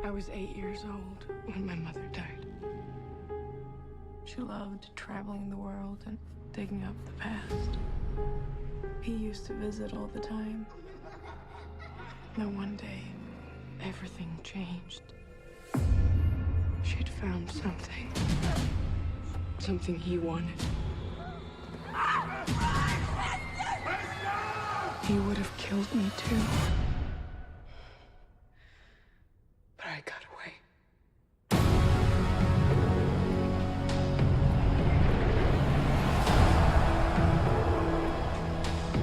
I was 8 years old when my mother died. She loved traveling the world and digging up the past. He used to visit all the time. Then one day, everything changed. She'd found something. Something he wanted. He would have killed me too. But I got away.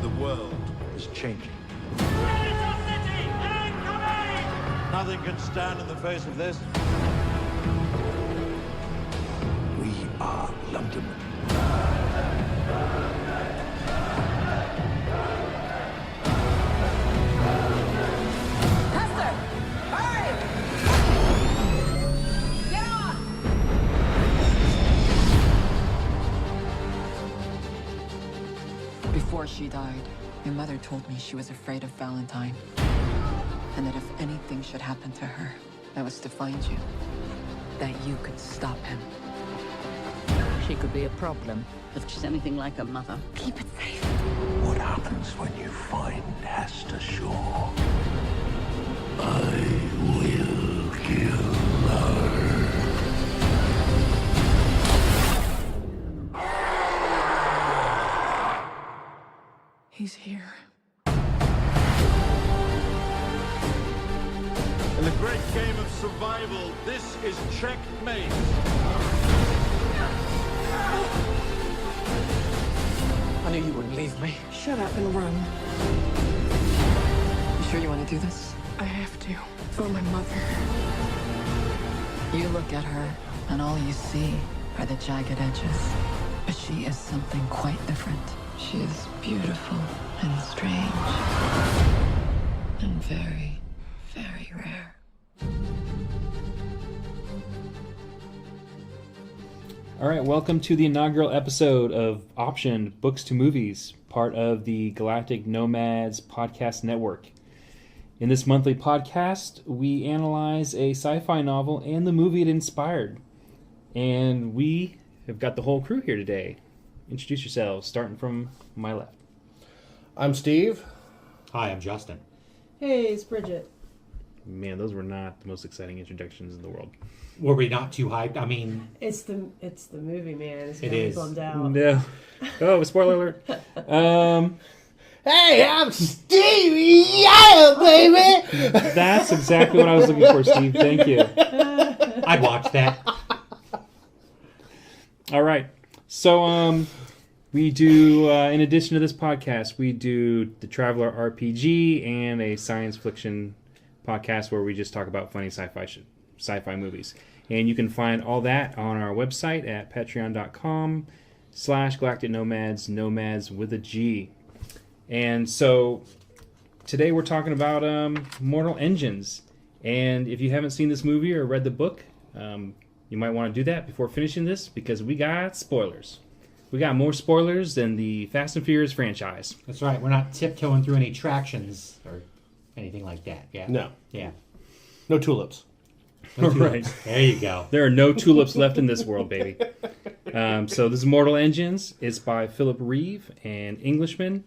The world is changing. Nothing can stand in the face of this. We are London. Hester! Hurry! Get on! Before she died, your mother told me she was afraid of Valentine. And that if anything should happen to her, that was to find you. That you could stop him. She could be a problem if she's anything like her mother. Keep it safe. What happens when you find Hester Shaw? I will kill her. He's here. In the great game of survival, this is checkmate. I knew you wouldn't leave me. Shut up and run. You sure you want to do this? I have to. For my mother. You look at her, and all you see are the jagged edges. But she is something quite different. She is beautiful and strange. And very, very rare. All right, welcome to the inaugural episode of Option Books to Movies, part of the Galactic Gnomads podcast network. In this monthly podcast, we analyze a sci-fi novel and the movie it inspired. And we have got the whole crew here today. Introduce yourselves, starting from my left. I'm Steve. Hi, I'm Justin. Hey, it's Bridget. Man, those were not the most exciting introductions in the world. Were we not too hyped? I mean, It's the movie, man. It's It gonna be is. bummed out. No. Oh, spoiler alert. Hey, I'm Stevie. Yeah, baby. That's exactly what I was looking for, Steve. Thank you. I'd watch that. All right. So, we do, in addition to this podcast, we do the Traveler RPG and a science fiction podcast where we just talk about funny sci-fi movies. And you can find all that on our website at patreon.com/Galactic Nomads, Nomads with a G. And so today we're talking about Mortal Engines. And if you haven't seen this movie or read the book, you might want to do that before finishing this because we got spoilers. We got more spoilers than the Fast and Furious franchise. That's right. We're not tiptoeing through any attractions or anything like that. Yeah. No. Yeah. No tulips. No tulips. Right. There you go. There are no tulips left in this world, baby. So this is Mortal Engines. It's by Philip Reeves, an Englishman.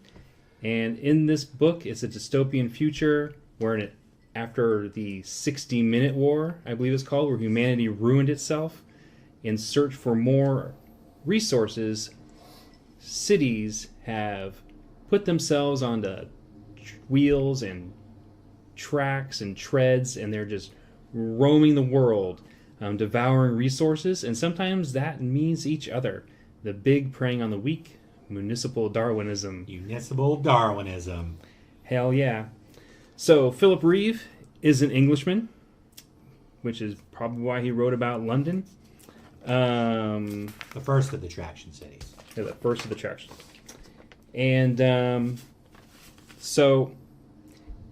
And in this book, it's a dystopian future where after the 60-minute war, I believe it's called, where humanity ruined itself in search for more resources, cities have put themselves on the wheels and tracks and treads, and they're just roaming the world, devouring resources, and sometimes that means each other. The big preying on the weak, Municipal Darwinism. Municipal Darwinism. Hell yeah. So Philip Reeves is an Englishman, which is probably why he wrote about London. The first of the attraction cities. Yeah, the first of the attractions. And so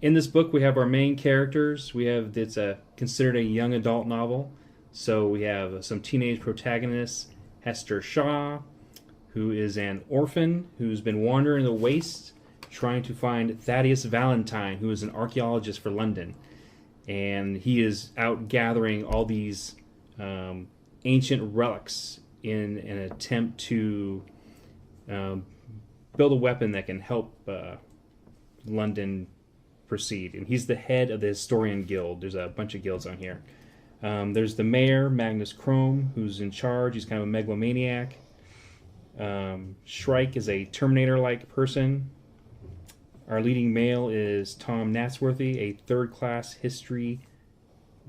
in this book we have our main characters. It's considered a young adult novel. So we have some teenage protagonists, Hester Shaw, who is an orphan who's been wandering the wastes trying to find Thaddeus Valentine, who is an archaeologist for London. and he is out gathering all these ancient relics in an attempt to build a weapon that can help London proceed. And he's the head of the Historian Guild. There's a bunch of guilds on here. There's the mayor, Magnus Krome, who's in charge. He's kind of a megalomaniac. Shrike is a Terminator-like person. Our leading male is Tom Natsworthy, a third-class history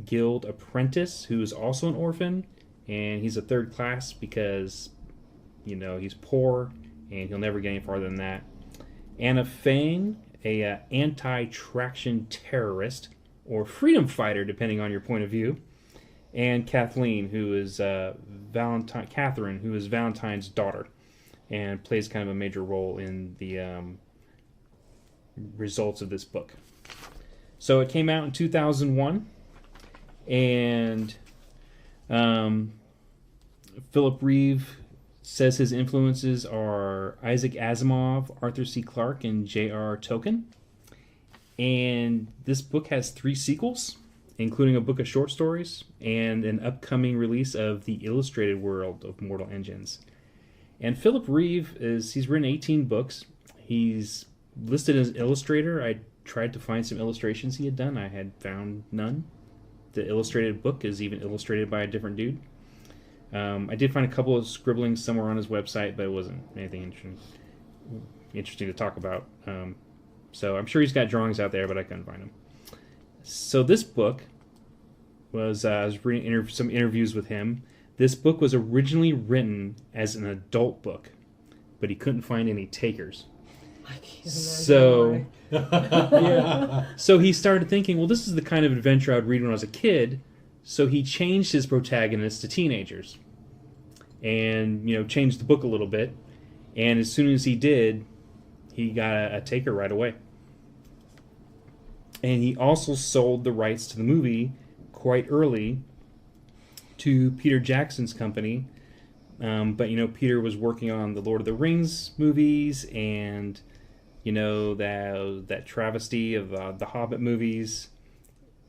guild apprentice who is also an orphan. And he's a third class because, he's poor and he'll never get any farther than that. Anna Fang, a anti-traction terrorist or freedom fighter, depending on your point of view. And Catherine, who is Valentine's daughter, and plays kind of a major role in the results of this book. So it came out in 2001, and Philip Reeves says his influences are Isaac Asimov, Arthur C. Clarke, and J.R. Tolkien. And this book has 3 sequels, including a book of short stories and an upcoming release of the illustrated world of Mortal Engines. And Philip Reeves he's written 18 books. He's listed as illustrator. I tried to find some illustrations he had done. I had found none. The illustrated book is even illustrated by a different dude. I did find a couple of scribblings somewhere on his website, but it wasn't anything interesting to talk about. So I'm sure he's got drawings out there, but I couldn't find them. So this book was, I was reading some interviews with him. This book was originally written as an adult book, but he couldn't find any takers. I can't imagine So, why. yeah. So he started thinking, well, this is the kind of adventure I'd read when I was a kid. So he changed his protagonists to teenagers, and changed the book a little bit. And as soon as he did, he got a taker right away. And he also sold the rights to the movie quite early to Peter Jackson's company. But Peter was working on the Lord of the Rings movies, and that travesty of the Hobbit movies,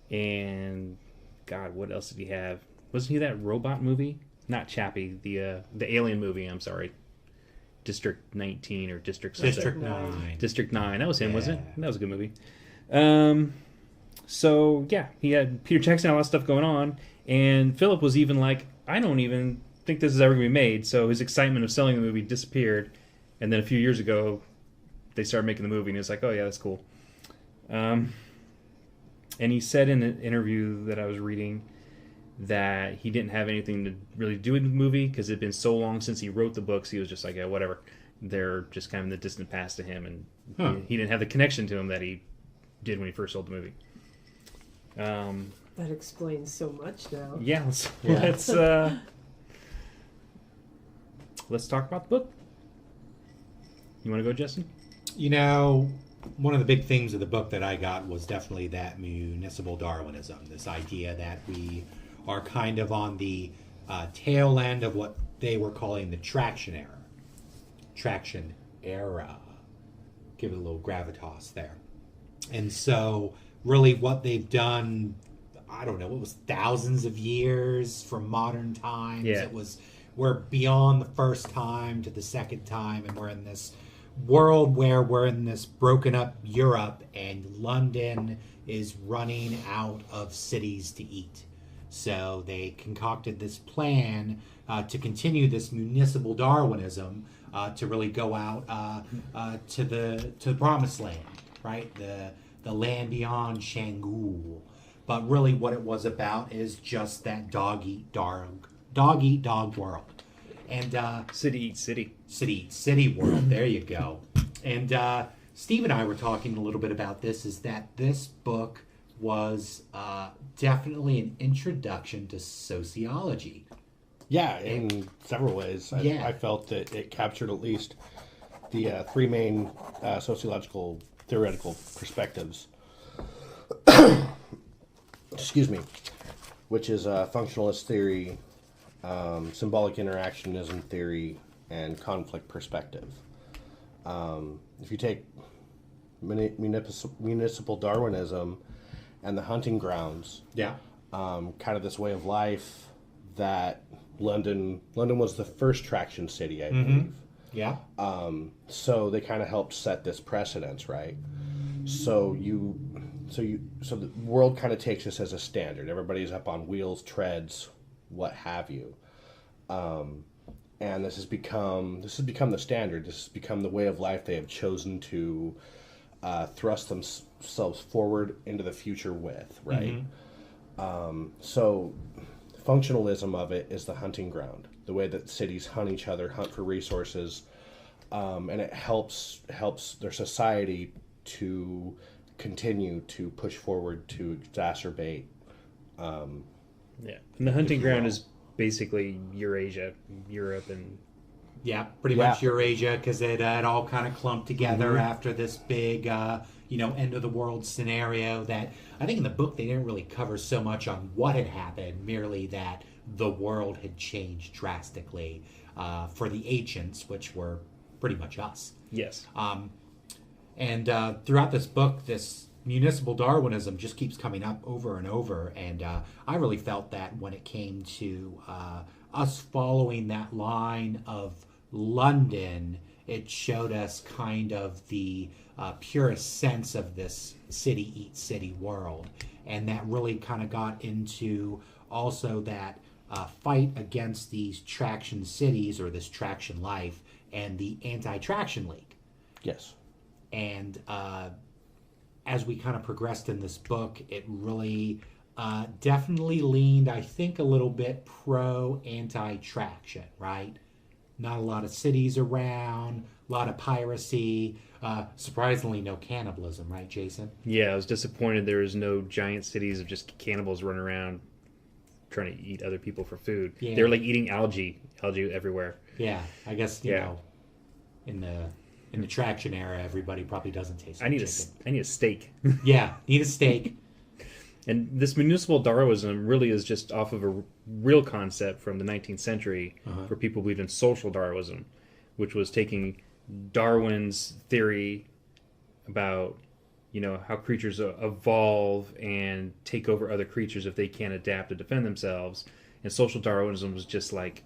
and God, what else did he have? Wasn't he that robot movie? Not Chappie, the alien movie. I'm sorry, District 19 or District something. District 9. District 9. That was him, wasn't it? That was a good movie. So yeah, he had Peter Jackson had a lot of stuff going on, and Philip was even like, I don't even think this is ever going to be made. So his excitement of selling the movie disappeared, and then a few years ago, they started making the movie, and he was like, oh yeah, that's cool. And he said in an interview that I was reading that he didn't have anything to really do with the movie because it had been so long since he wrote the books. He was just like, yeah, whatever. They're just kind of in the distant past to him, and he didn't have the connection to them that he did when he first sold the movie. That explains so much now. Yeah, let's talk about the book. You want to go, Justin? One of the big themes of the book that I got was definitely that municipal Darwinism, this idea that we are kind of on the tail end of what they were calling the traction era. Traction era. Give it a little gravitas there. And so, really what they've done, I don't know, it was thousands of years from modern times. Yeah. We're beyond the first time to the second time, and we're in this world where we're in this broken up Europe, and London is running out of cities to eat. So they concocted this plan to continue this municipal Darwinism to really go out to the promised land, right? The land beyond Shangul. But really what it was about is just that dog eat dog world. And City eat city. City eat city world. There you go. And Steve and I were talking a little bit about this, is that this book was definitely an introduction to sociology. Yeah, in several ways. I felt that it captured at least the 3 main sociological theoretical perspectives. Excuse me. Which is functionalist theory, symbolic interactionism theory, and conflict perspective. If you take municipal Darwinism, and the hunting grounds. Yeah. Kind of this way of life that London was the first traction city, I believe. Yeah. So they kind of helped set this precedence, right? So the world kind of takes this as a standard. Everybody's up on wheels, treads, what have you. And this has become the standard. This has become the way of life they have chosen to thrust themselves forward into the future with, right? So functionalism of it is the hunting ground, the way that cities hunt each other, hunt for resources, and it helps their society to continue to push forward, to exacerbate. And the hunting ground is basically Eurasia, Europe, and pretty much Eurasia, because it all kind of clumped together after this big, end of the world scenario that I think in the book they didn't really cover so much on what had happened, merely that the world had changed drastically for the ancients, which were pretty much us. Yes. And throughout this book, this municipal Darwinism just keeps coming up over and over. And I really felt that when it came to us following that line of London, it showed us kind of the purest sense of this city eats city world. And that really kind of got into also that fight against these traction cities or this traction life and the anti-traction league. Yes. And as we kind of progressed in this book, it really definitely leaned, I think, a little bit pro-anti-traction, right? Not a lot of cities around, a lot of piracy, surprisingly no cannibalism, right, Jason? Yeah, I was disappointed there was no giant cities of just cannibals running around trying to eat other people for food. Yeah. They were like eating algae everywhere. Yeah, I guess, you know, in the traction era, everybody probably doesn't taste like chicken. I need a steak. Yeah, need a steak. And this municipal Darwinism really is just off of a real concept from the 19th century where people believed in social Darwinism, which was taking Darwin's theory about, how creatures evolve and take over other creatures if they can't adapt to defend themselves. And social Darwinism was just like,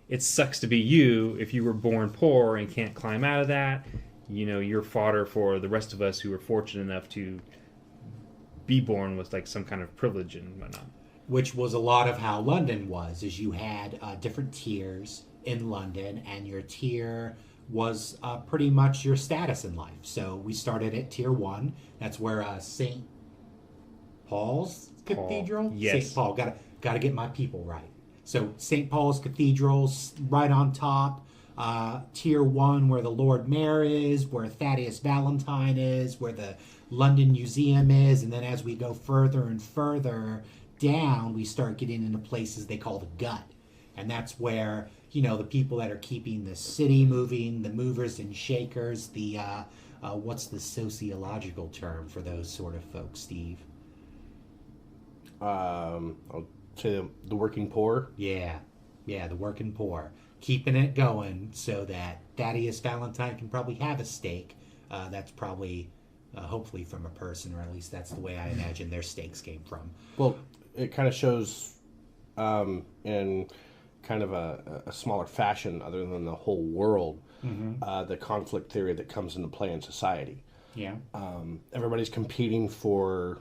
it sucks to be you if you were born poor and can't climb out of that. You're fodder for the rest of us who were fortunate enough to be born with like some kind of privilege and whatnot. Which was a lot of how London was, is you had different tiers in London, and your tier was pretty much your status in life. So we started at tier 1. That's where St. Paul's Cathedral? Yes. St. Paul. Gotta get my people right. So St. Paul's Cathedral, right on top. Tier 1, where the Lord Mayor is, where Thaddeus Valentine is, where the London Museum is. And then as we go further and further down, we start getting into places they call the gut. And that's where, the people that are keeping the city moving, the movers and shakers, the, what's the sociological term for those sort of folks, Steve? I'll say the working poor. Yeah, the working poor. Keeping it going so that Thaddeus Valentine can probably have a steak. That's probably, hopefully from a person, or at least that's the way I imagine their steaks came from. Well, it kind of shows in kind of a smaller fashion, other than the whole world, the conflict theory that comes into play in society. Yeah. Everybody's competing for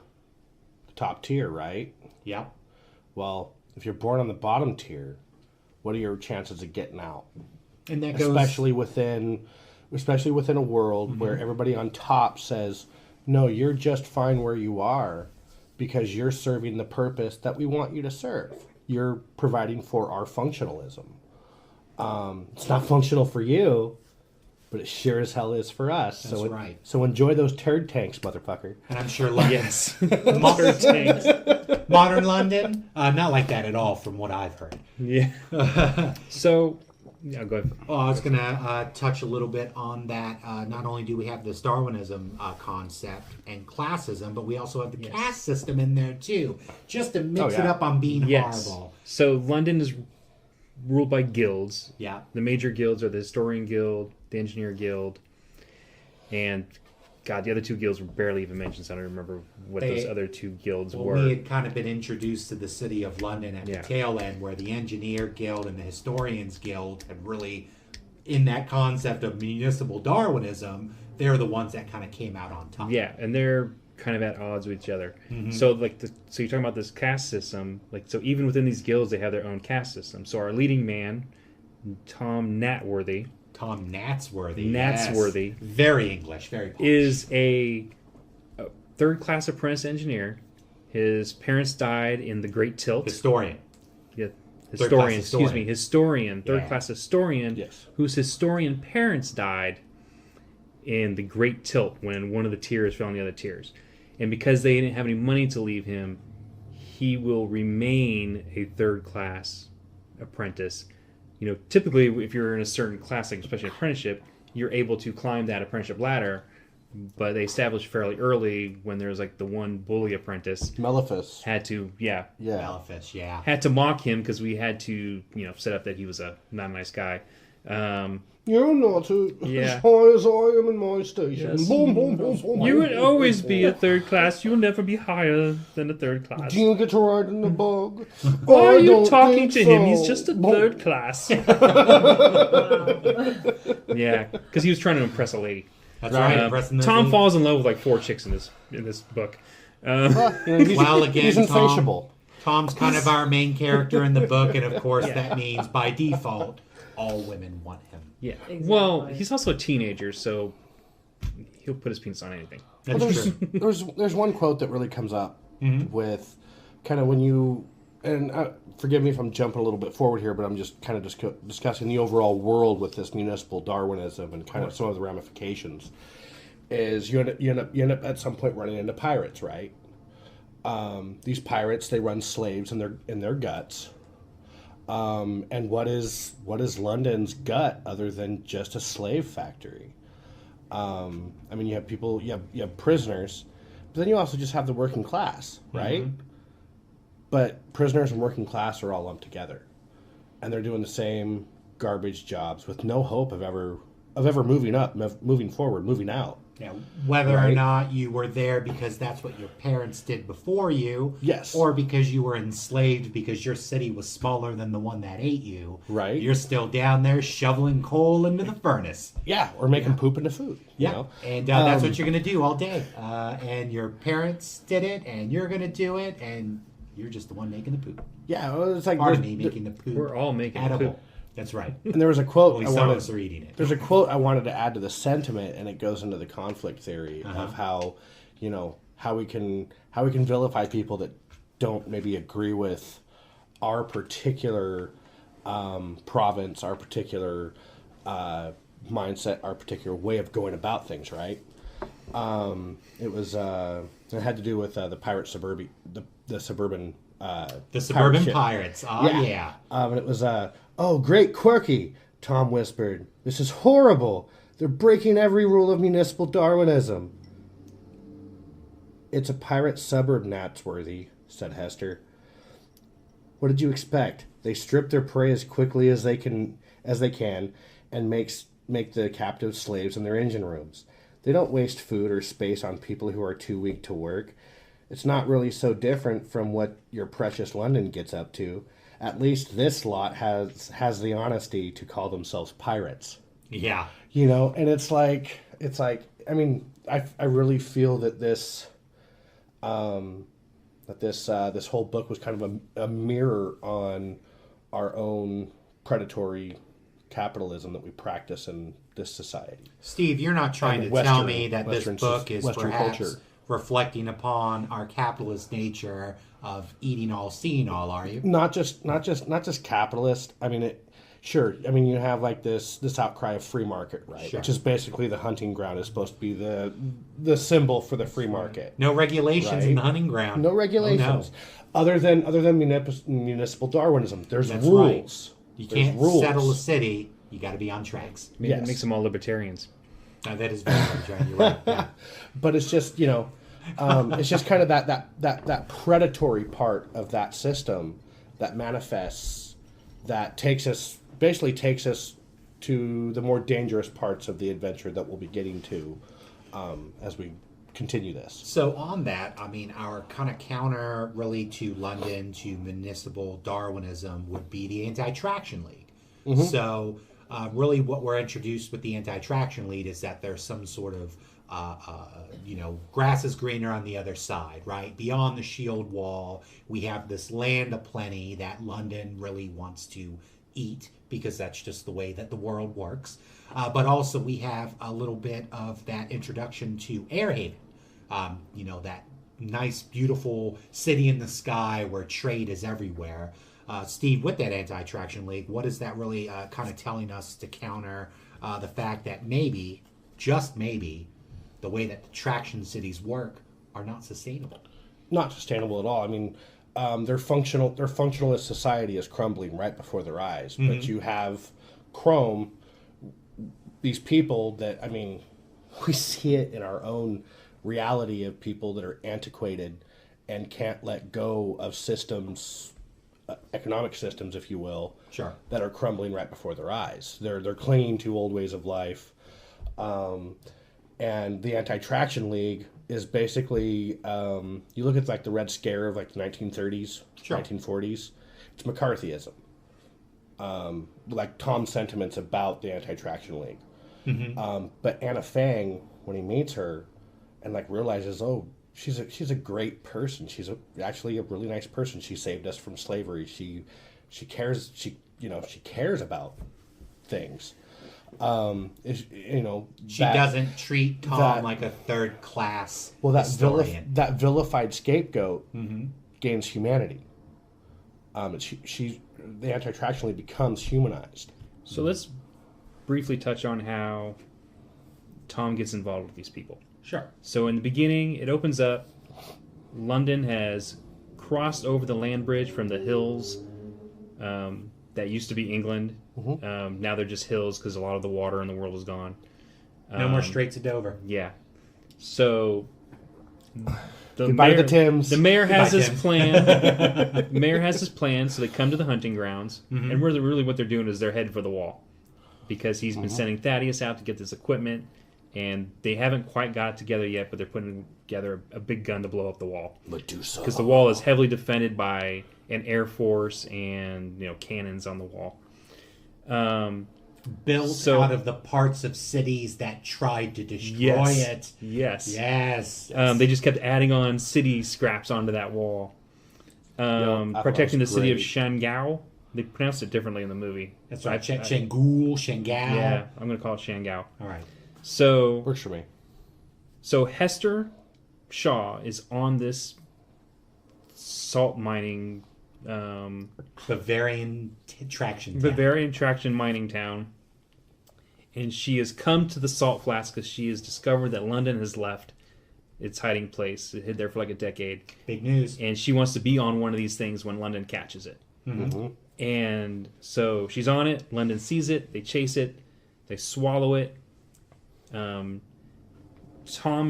the top tier, right? Yeah. Well, if you're born on the bottom tier, what are your chances of getting out? And that goes... especially within a world where everybody on top says, no, you're just fine where you are because you're serving the purpose that we want you to serve. You're providing for our functionalism. It's not functional for you, but it sure as hell is for us. That's right. So enjoy those turd tanks, motherfucker. And I'm sure Yes. modern tanks. Modern London, not like that at all from what I've heard. Yeah. So, yeah, go ahead. Well, I was going to touch a little bit on that. Not only do we have this Darwinism concept and classism, but we also have the caste system in there too, just to mix it up on being horrible. So London is ruled by guilds. Yeah. The major guilds are the Historian Guild, the Engineer Guild, and God, the other two guilds were barely even mentioned, so I don't remember what those other two guilds were. We had kind of been introduced to the city of London at Yeah. the tail end, where the Engineer Guild and the Historians Guild had really, in that concept of municipal Darwinism, they're the ones that kind of came out on top. Yeah, and they're kind of at odds with each other. So so you're talking about this caste system. So even within these guilds, they have their own caste system. So our leading man, Tom Natsworthy, Yes. Very English, very posh. is a third-class apprentice engineer. His parents died in the Great Tilt. Historian. Yeah, Third-class historian, third-class historian, Yes. whose historian parents died in the Great Tilt when one of the tiers fell on the other tiers. And because they didn't have any money to leave him, he will remain a third-class apprentice. You know, typically, if you're in a certain class, like especially apprenticeship, you're able to climb that apprenticeship ladder. But they established fairly early when there was like the one bully apprentice Maleficus. had to, Maleficus, yeah. had to mock him because we had to, set up that he was not a nice guy. You're not as Yeah. high as I am in my station. Yes. Boom, boom, boom, boom. You would always be a third class. You'll never be higher than a third class. Do you get to ride in the bug? Why are I you don't talking think to him? so. He's just a Boom. third class. Yeah, because he was trying to impress a lady. That's right. impressing those Tom ladies. falls in love with like 4 chicks in this book. He's, Well, again, he's insatiable. Tom's kind of our main character in the book, and of course that means by default, all women want him. Yeah. Exactly. Well, he's also a teenager, so he'll put his penis on anything. That's Well, true. there's one quote that really comes up with kind of when you, and forgive me if I'm jumping a little bit forward here, but I'm just kind of discussing the overall world with this municipal Darwinism and kind of some of the ramifications. Is you end up at some point running into pirates, right? These pirates, they run slaves in their guts. And what is London's gut other than just a slave factory? I mean, you have people, you have prisoners, but then you also just have the working class, right? But prisoners and working class are all lumped together, and they're doing the same garbage jobs with no hope of ever moving up, moving forward, moving out. Yeah, whether or Right. not you were there because that's what your parents did before you, Yes. or because you were enslaved because your city was smaller than the one that ate you, Right. You're still down there shoveling coal into the furnace. Yeah, or making poop into food. Yeah, You know? and that's what you're gonna do all day. And your parents did it, and you're gonna do it, and you're just the one making the poop. Yeah, well, it's like Pardon me, making the poop. We're all making edible. poop. That's right. and there was a quote Only I some of wanted. us are eating it. There's a quote I wanted to add to the sentiment, and it goes into the conflict theory of how, how we can vilify people that don't maybe agree with our particular province, our particular mindset, our particular way of going about things. Right? It was it had to do with the pirate suburban, the suburban. The suburban pirate ship. pirates. Oh, yeah. And it was, oh, great quirky, Tom whispered. This is horrible. They're breaking every rule of municipal Darwinism. It's a pirate suburb, Natsworthy, said Hester. What did you expect? They strip their prey as quickly as they can, and make the captive slaves in their engine rooms. They don't waste food or space on people who are too weak to work. It's not really so different from what your precious London gets up to. At least this lot has the honesty to call themselves pirates. Yeah. And it's like I mean, I really feel that this this whole book was kind of a mirror on our own predatory capitalism that we practice in this society. Steve, you're not trying And to tell Western- me that this Western- book is Western perhaps culture. reflecting upon our capitalist nature of eating all, seeing all, are you? Not just capitalist. I mean, sure. I mean, you have like this outcry of free market, right? Sure. Which is basically the hunting ground is supposed to be the symbol for the free market. No regulations Right. in the hunting ground. No regulations, Oh, other than municipal Darwinism. There's That's rules. no. You There's can't rules. settle a city. You got to be on tracks. Maybe Yes. it makes them all libertarians. That is very much right. You're right. Yeah. But it's just it's just kind of that predatory part of that system that manifests, that basically takes us to the more dangerous parts of the adventure that we'll be getting to as we continue this. So on that, I mean, our kind of counter really to London, to municipal Darwinism would be the Anti-Traction League. So really what we're introduced with the Anti-Traction League is that there's some sort of, grass is greener on the other side, right? Beyond the shield wall, we have this land of plenty that London really wants to eat because that's just the way that the world works. But also we have a little bit of that introduction to Airhaven. That nice, beautiful city in the sky where trade is everywhere. Steve, with that Anti-Traction League, what is that really kind of telling us to counter the fact that maybe, just maybe, the way that the traction cities work are not sustainable? Not sustainable at all. I mean, their functionalist society is crumbling right before their eyes. But you have Chrome, these people that, I mean, we see it in our own reality of people that are antiquated and can't let go of systems, economic systems, if you will, Sure. that are crumbling right before their eyes. They're clinging to old ways of life. And the Anti-Traction League is basically, you look at like the Red Scare of like the 1930s, Sure. 1940s, it's McCarthyism. Like Tom's sentiments about the Anti-Traction League. But Anna Fang, when he meets her and like realizes, oh, she's a great person. She's actually a really nice person. She saved us from slavery. She cares. She cares about things. She doesn't treat Tom like a third class historian. That vilified scapegoat gains humanity. The Anti-Traction League becomes humanized. So let's briefly touch on how Tom gets involved with these people. Sure. So in the beginning, it opens up. London has crossed over the land bridge from the hills that used to be England. Now they're just hills because a lot of the water in the world is gone. No more Straits of Dover. Yeah. So Goodbye to the Thames. The mayor has his plan. The mayor has his plan, so they come to the hunting grounds. And really what they're doing is they're headed for the wall. Because he's been sending Thaddeus out to get this equipment. And they haven't quite got together yet, but they're putting together a big gun to blow up the wall. Medusa. Because the wall is heavily defended by an air force and cannons on the wall. Built out of the parts of cities that tried to destroy it. Yes. They just kept adding on city scraps onto that wall. Protecting the city of Shangao. They pronounced it differently in the movie. That's right. Shangao. Yeah, I'm going to call it Shangao. All right. So works for me. So Hester Shaw is on this salt mining Bavarian traction mining town, and she has come to the salt flats because she has discovered that London has left its hiding place. It hid there for like a decade. Big news. And she wants to be on one of these things when London catches it. And so she's on it. London sees it. They chase it. They swallow it. Tom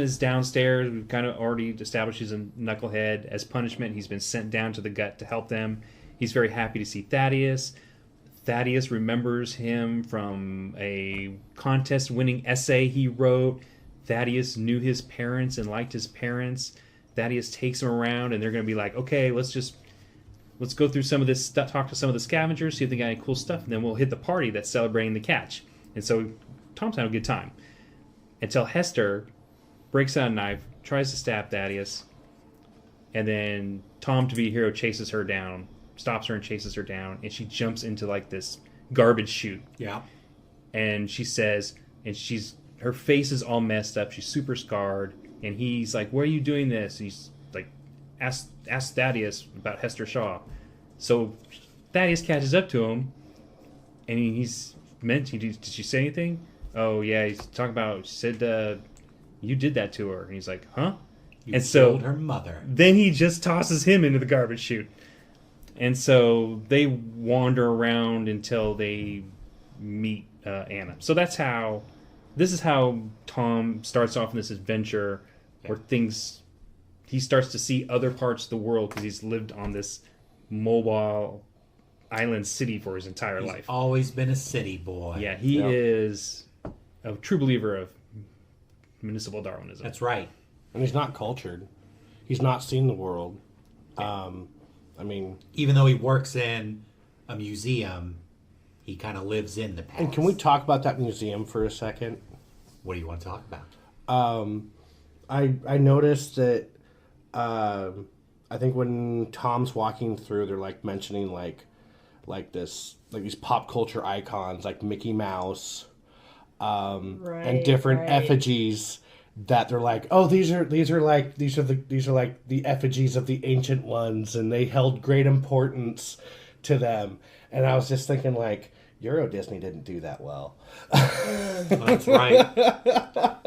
is downstairs. We've kind of already established he's a knucklehead. As punishment, he's been sent down to the gut to help them. He's very happy to see Thaddeus. Thaddeus remembers him from a contest-winning essay he wrote. Thaddeus knew his parents and liked his parents. Thaddeus takes him around, and they're going to be like, okay, let's go through some of this stuff, talk to some of the scavengers, see if they got any cool stuff, and then we'll hit the party that's celebrating the catch. And so Tom's having a good time. Until Hester breaks out a knife, tries to stab Thaddeus, and then Tom, to be a hero, chases her down, stops her and chases her down, and she jumps into like this garbage chute. Yeah. And she says, her face is all messed up, she's super scarred, and he's like, why are you doing this? And he's like, ask Thaddeus about Hester Shaw. So Thaddeus catches up to him, and he's did she say anything? Oh yeah, he's talking about, she said, you did that to her. And he's like, huh? You killed her mother. Then he just tosses him into the garbage chute. And so they wander around until they meet Anna. So this is how Tom starts off in this adventure where he starts to see other parts of the world because he's lived on this mobile island city for his entire life. Always been a city boy. Yeah, he is a true believer of Municipal Darwinism. That's right. And he's not cultured. He's not seen the world. I mean, even though he works in a museum, he kind of lives in the past. And can we talk about that museum for a second? What do you want to talk about? I noticed that I think when Tom's walking through, they're like mentioning like these pop culture icons like Mickey Mouse, and different effigies that they're like, oh, these are like the effigies of the ancient ones, and they held great importance to them. And I was just thinking, like, Euro Disney didn't do that well. That's right.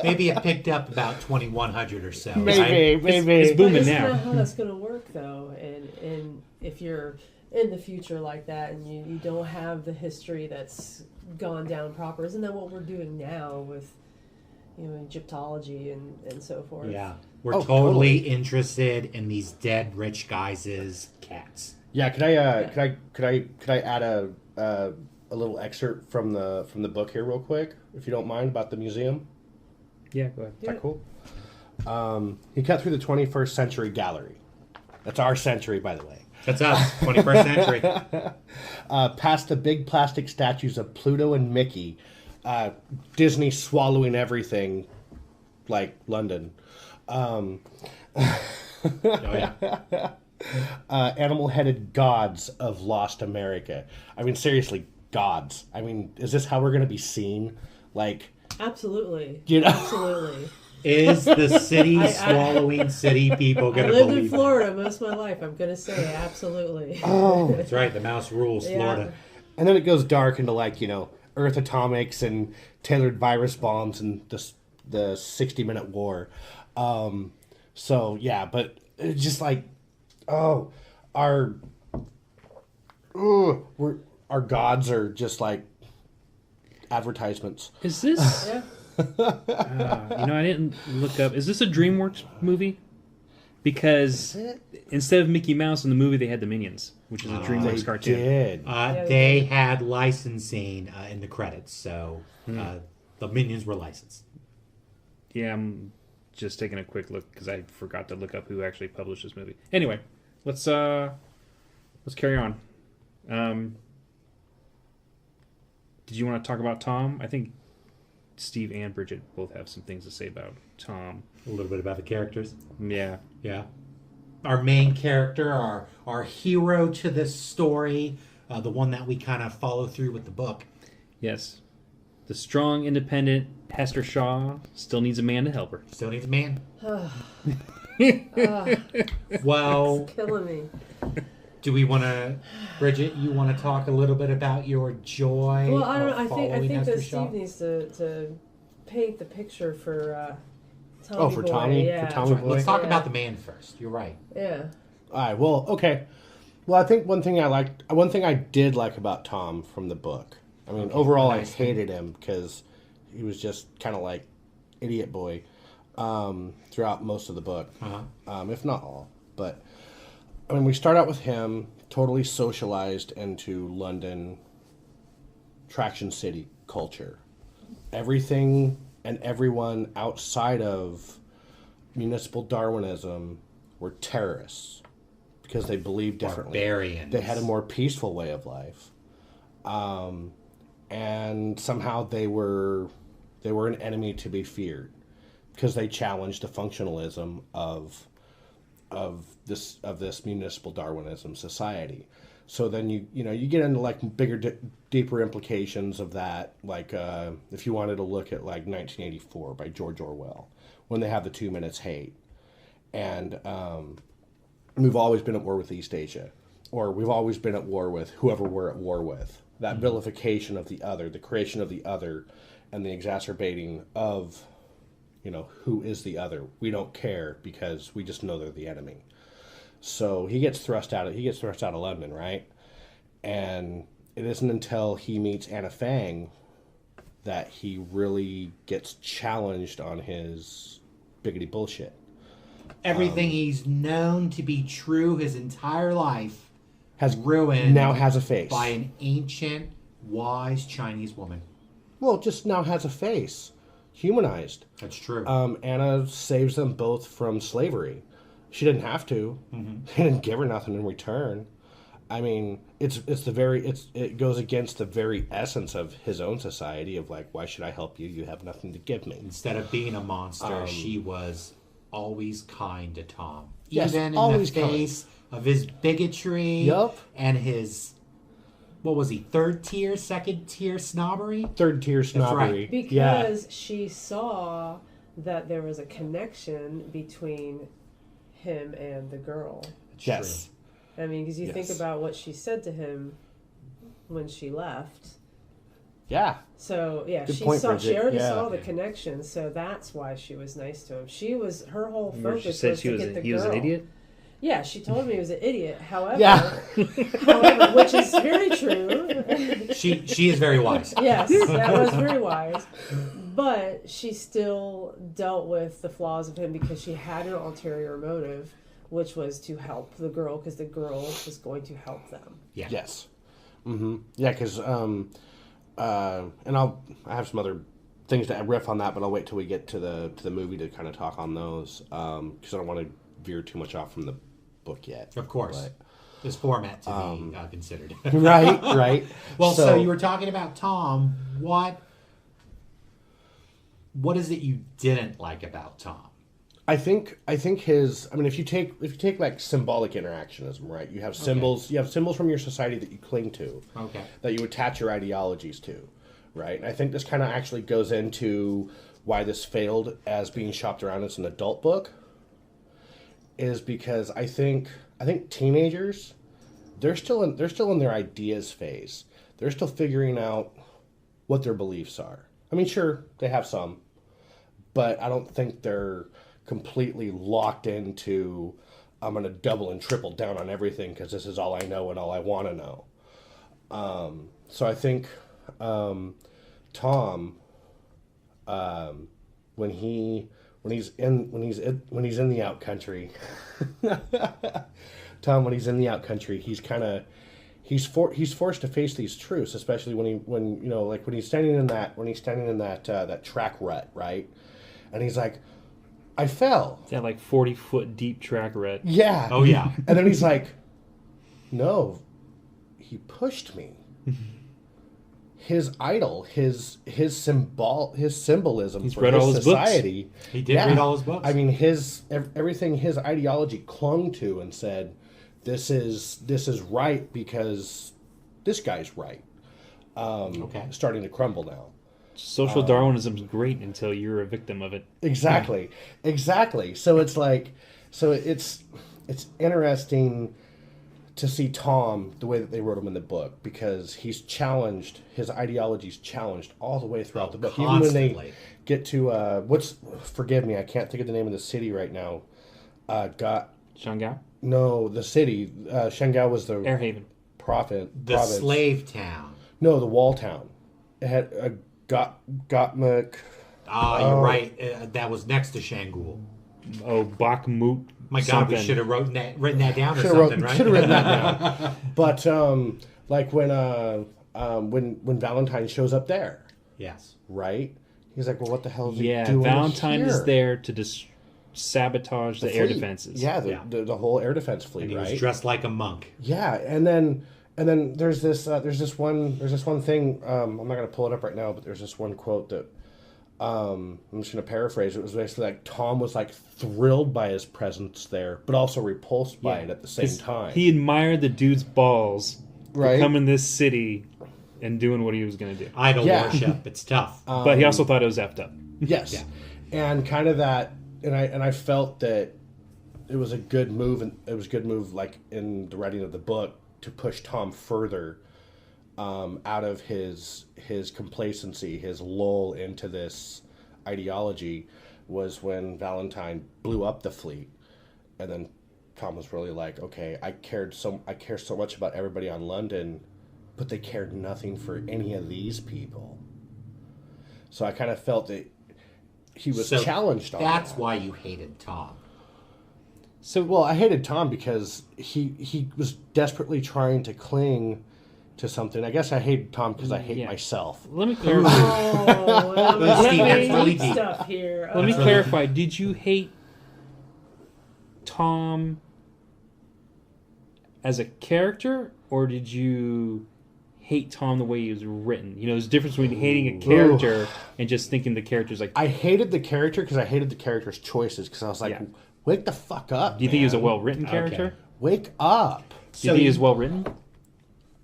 Maybe it picked up about 2100 or so. Maybe, right? maybe. It's booming But now. Isn't that how that's going to work, though? And if you're in the future like that, and you don't have the history that's gone down proper, isn't that what we're doing now with, Egyptology and so forth? Yeah, we're totally interested in these dead rich guys' cats. Yeah, could I add a little excerpt from the book here real quick, if you don't mind, about the museum? Yeah, go ahead. Is that cool? He cut through the 21st century gallery. That's our century, by the way. That's us, 21st century. Past the big plastic statues of Pluto and Mickey, Disney swallowing everything, like London. Oh, yeah. Animal-headed gods of lost America. I mean, seriously, gods. I mean, is this how we're going to be seen? Like, Absolutely. Absolutely. Is the city swallowing city people going I to lived believe in Florida most of my life. I'm going to say absolutely. oh. That's right. The mouse rules Florida. And then it goes dark into, like, Earth atomics and tailored virus bombs and the 60-minute war. So, yeah, but it's just like, our gods are just like advertisements. Is this? Yeah. I didn't look up. Is this a DreamWorks movie? Because instead of Mickey Mouse in the movie, they had the Minions, which is a DreamWorks cartoon. Did. They had licensing in the credits, so the Minions were licensed. Yeah, I'm just taking a quick look because I forgot to look up who actually published this movie. Anyway, let's carry on. Did you want to talk about Tom? I think Steve and Bridget both have some things to say about Tom. A little bit about the characters. Yeah. Yeah. Our main character, our hero to this story, the one that we kind of follow through with the book. Yes. The strong, independent Hester Shaw still needs a man to help her. Still needs a man. Well, It's killing me. do we want to, Bridget? You want to talk a little bit about your joy? Well, I don't. of I following think Hester that Shaw? Steve needs to paint the picture for Tommy for Boy. Tommy? Yeah. For Tommy Boy? Let's talk Yeah. about the man first. You're right. Yeah. All right. Well, okay. Well, I think one thing I did like about Tom from the book. I mean, overall, nice. I hated him because he was just kind of like idiot boy throughout most of the book, if not all. But I mean, we start out with him totally socialized into London Traction City culture. Everything and everyone outside of Municipal Darwinism were terrorists because they believed differently. Barbarians. They had a more peaceful way of life. And somehow they were an enemy to be feared because they challenged the functionalism of this municipal Darwinism society. So then you get into like bigger, deeper implications of that. Like if you wanted to look at like 1984 by George Orwell, when they have the 2 minutes hate, and we've always been at war with East Asia, or we've always been at war with whoever we're at war with. That vilification of the other, the creation of the other, and the exacerbating of, who is the other. We don't care because we just know they're the enemy. So he gets thrust out of London, right? And it isn't until he meets Anna Fang that he really gets challenged on his biggity bullshit. Everything he's known to be true his entire life Has ruined now has a face by an ancient, wise Chinese woman. Well, just now has a face. humanized. That's true. Anna saves them both from slavery. She didn't have to. He didn't give her nothing in return. I mean, it goes against the very essence of his own society of like, why should I help you? You have nothing to give me. Instead of being a monster, she was always kind to Tom. Yes, Even in always the face of his bigotry and his, what was he, third tier, second tier snobbery? Third tier snobbery. Right. Because she saw that there was a connection between him and the girl. Yes. I mean, because you think about what she said to him when she left. Yeah. So yeah, Good she point, saw. Bridget. She already Yeah. saw the connection, so that's why she was nice to him. She was her whole Remember focus she said was she to was get the he was an girl. idiot? Yeah, she told him he was an idiot. However, Yeah. which is very true. She is very wise. Yes, that was very wise. But she still dealt with the flaws of him because she had an ulterior motive, which was to help the girl because the girl was going to help them. Yeah. Yes. Mm-hmm. Yeah, because and I have some other things to riff on that, but I'll wait till we get to the movie to kind of talk on those because I don't want to veer too much off from the book yet. Of course. But, this format to be considered. right. Well, so you were talking about Tom. What is it you didn't like about Tom? I think his. I mean, if you take like symbolic interactionism, right? You have symbols. Okay. You have symbols from your society that you cling to. Okay. That you attach your ideologies to, right? And I think this kind of actually goes into why this failed as being shopped around as an adult book. Is because I think teenagers, they're still in their ideas phase. They're still figuring out what their beliefs are. I mean, sure, they have some, but I don't think they're completely locked into I'm going to double and triple down on everything because this is all I know and all I want to know. So I think Tom, when he's in the out country, Tom, when he's in the out country, he's forced to face these truths, especially when he's standing in that track rut, right? And he's like, I fell. That like 40-foot deep track rut. Yeah. Oh yeah. And then he's like, no, he pushed me. His idol, his symbolism He's for read his all his society. books. He did read all his books. I mean, everything his ideology clung to and said, this is right because this guy's right. Starting to crumble now. Social Darwinism's great until you're a victim of it. Exactly. So it's like, it's interesting to see Tom the way that they wrote him in the book because he's challenged, his ideology's challenged all the way throughout the book. Constantly. Even when they get to forgive me, I can't think of the name of the city right now. Shanghai? No, the city. Shanghai was the Airhaven. province. Slave town. No, the wall town. It had Gottmik. You're right. That was next to Shangul. Oh, Bakhmut. My God, something. we should have written that down or something, right? Should have written that down. But like when Valentine shows up there. Yes. Right? He's like, well, what the hell is he Yeah, doing Valentine here? is there to sabotage the air fleet. defenses. Yeah, the whole air defense fleet, And he right? was dressed like a monk. Yeah, and then there's this one thing. I'm not gonna pull it up right now, but there's this one quote that I'm just gonna paraphrase. It was basically like Tom was like thrilled by his presence there, but also repulsed by it at the same time. He admired the dude's balls Right. for coming this city and doing what he was going to do. Idol worship. It's tough. But he also thought it was effed up. Yes, and kind of that, and I felt that it was a good move, and it was a good move, like in the writing of the book, to push Tom further out of his complacency, his lull into this ideology, was when Valentine blew up the fleet, and then Tom was really like, okay, I care so much about everybody on London, but they cared nothing for any of these people. So I kind of felt that he was challenged on That's that. why you hated Tom. So, well, I hated Tom because he was desperately trying to cling to something. I guess I hate Tom because I hate myself. Let me clarify. Steve, that's really deep. Stuff here. Let me clarify. Did you hate Tom as a character, or did you hate Tom the way he was written? You know, there's a difference between hating a character and just thinking the character's like... I hated the character because I hated the character's choices, because I was like, wake the fuck up, Do you think he was a well-written character? Okay. Wake up. Do you think he was well-written?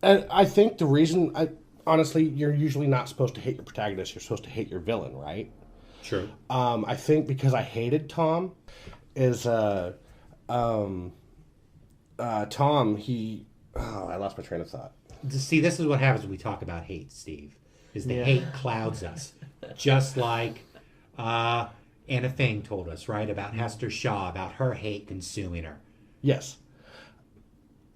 And I think the reason... honestly, you're usually not supposed to hate your protagonist. You're supposed to hate your villain, right? True. I think because I hated Tom is... Tom, he... Oh, I lost my train of thought. See, this is what happens when we talk about hate, Steve. Is the hate clouds us. Just like Anna Fang told us, right? About Hester Shaw, about her hate consuming her. Yes.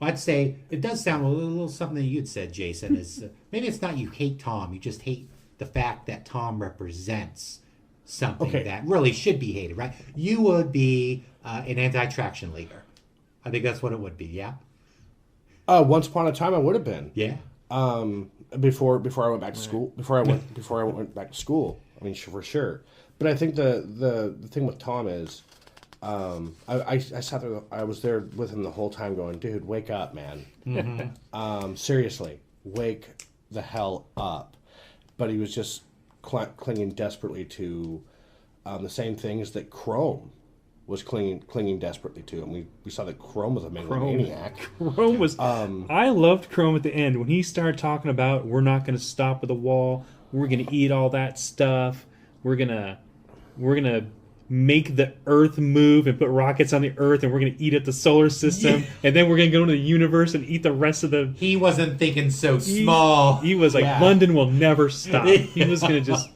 I'd say, it does sound a little something that you'd said, Jason, is maybe it's not you hate Tom, you just hate the fact that Tom represents something that really should be hated, right? You would be an anti-traction leader. I think that's what it would be, yeah? Once upon a time, I would have been. Yeah. Before I went back to school. Before I went back to school. I mean, for sure. But I think the thing with Tom is, I sat there. I was there with him the whole time, going, "Dude, wake up, man! Mm-hmm. Seriously, wake the hell up!" But he was just clinging desperately to the same things that Chrome was clinging desperately to, and we saw that Chrome was a maniac. Chrome was. I loved Chrome at the end when he started talking about we're not going to stop at the wall. We're going to eat all that stuff. We're gonna make the Earth move and put rockets on the Earth, and we're going to eat at the solar system, and then we're going to go into the universe and eat the rest of the... He wasn't thinking so small. He was like, London will never stop. He was going to just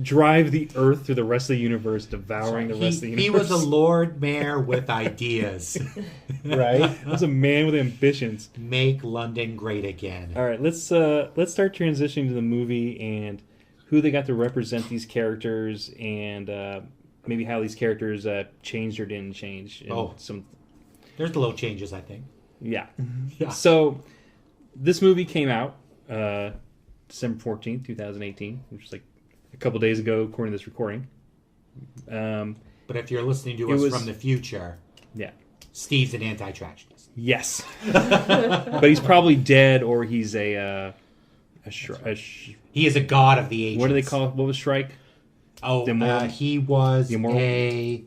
drive the Earth through the rest of the universe, devouring the rest of the universe. He was a Lord Mayor with ideas. Right? He was a man with ambitions. Make London great again. All right, let's start transitioning to the movie and who they got to represent these characters, and maybe how these characters changed or didn't change. There's the little changes, I think. Yeah. So this movie came out December 14th, 2018, which is like a couple days ago, according to this recording. But if you're listening to us from the future, Steve's an anti-tractionist. Yes. But he's probably dead, or he's he is a god of the ages. What do they call it? What was Shrike? Oh, he was a...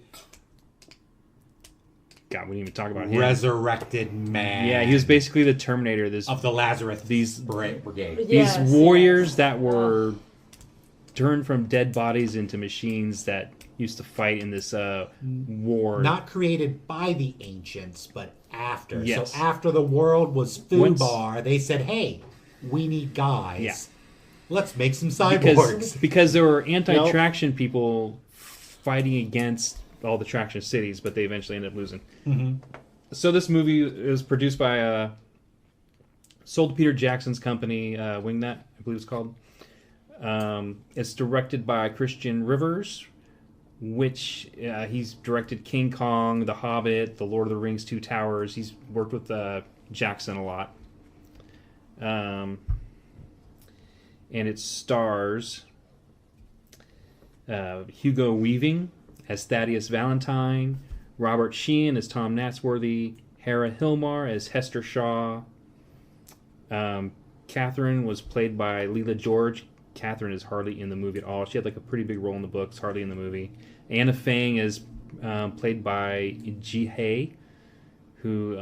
God, we didn't even talk about him. Resurrected man. Yeah, he was basically the Terminator. Of the Lazarus Brigade. These warriors that were turned from dead bodies into machines that used to fight in this war. Not created by the ancients, but after. Yes. So after the world was Fubar, they said, hey, we need guys. Yeah. Let's make some cyborgs. Because there were anti-traction people fighting against all the traction cities, but they eventually ended up losing. Mm-hmm. So this movie is produced by sold to Peter Jackson's company, Wingnut, I believe it's called. It's directed by Christian Rivers, which he's directed King Kong, The Hobbit, The Lord of the Rings, Two Towers. He's worked with Jackson a lot. And it stars Hugo Weaving as Thaddeus Valentine, Robert Sheehan as Tom Natsworthy, Hera Hilmar as Hester Shaw. Catherine was played by Leela George. Catherine is hardly in the movie at all. She had like a pretty big role in the books, hardly in the movie. Anna Fang is played by Ji Hae, who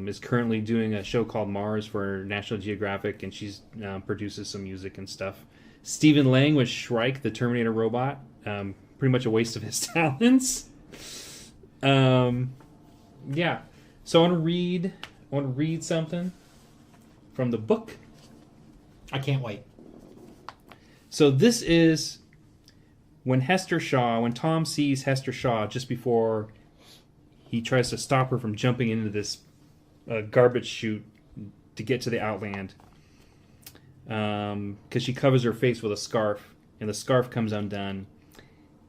is currently doing a show called Mars for National Geographic, and she's produces some music and stuff. Stephen Lang was Shrike, the Terminator robot. Pretty much a waste of his talents. Yeah. So I want to read something from the book. I can't wait. So this is when Tom sees Hester Shaw just before he tries to stop her from jumping into this garbage chute to get to the Outland. Because she covers her face with a scarf, and the scarf comes undone.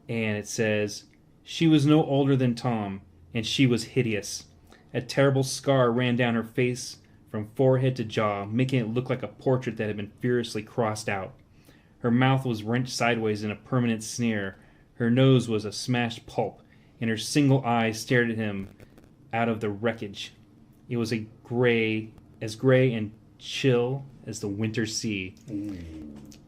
And it says, "She was no older than Tom, and she was hideous. A terrible scar ran down her face from forehead to jaw, making it look like a portrait that had been furiously crossed out. Her mouth was wrenched sideways in a permanent sneer. Her nose was a smashed pulp, and her single eye stared at him out of the wreckage. It was as gray and chill as the winter sea.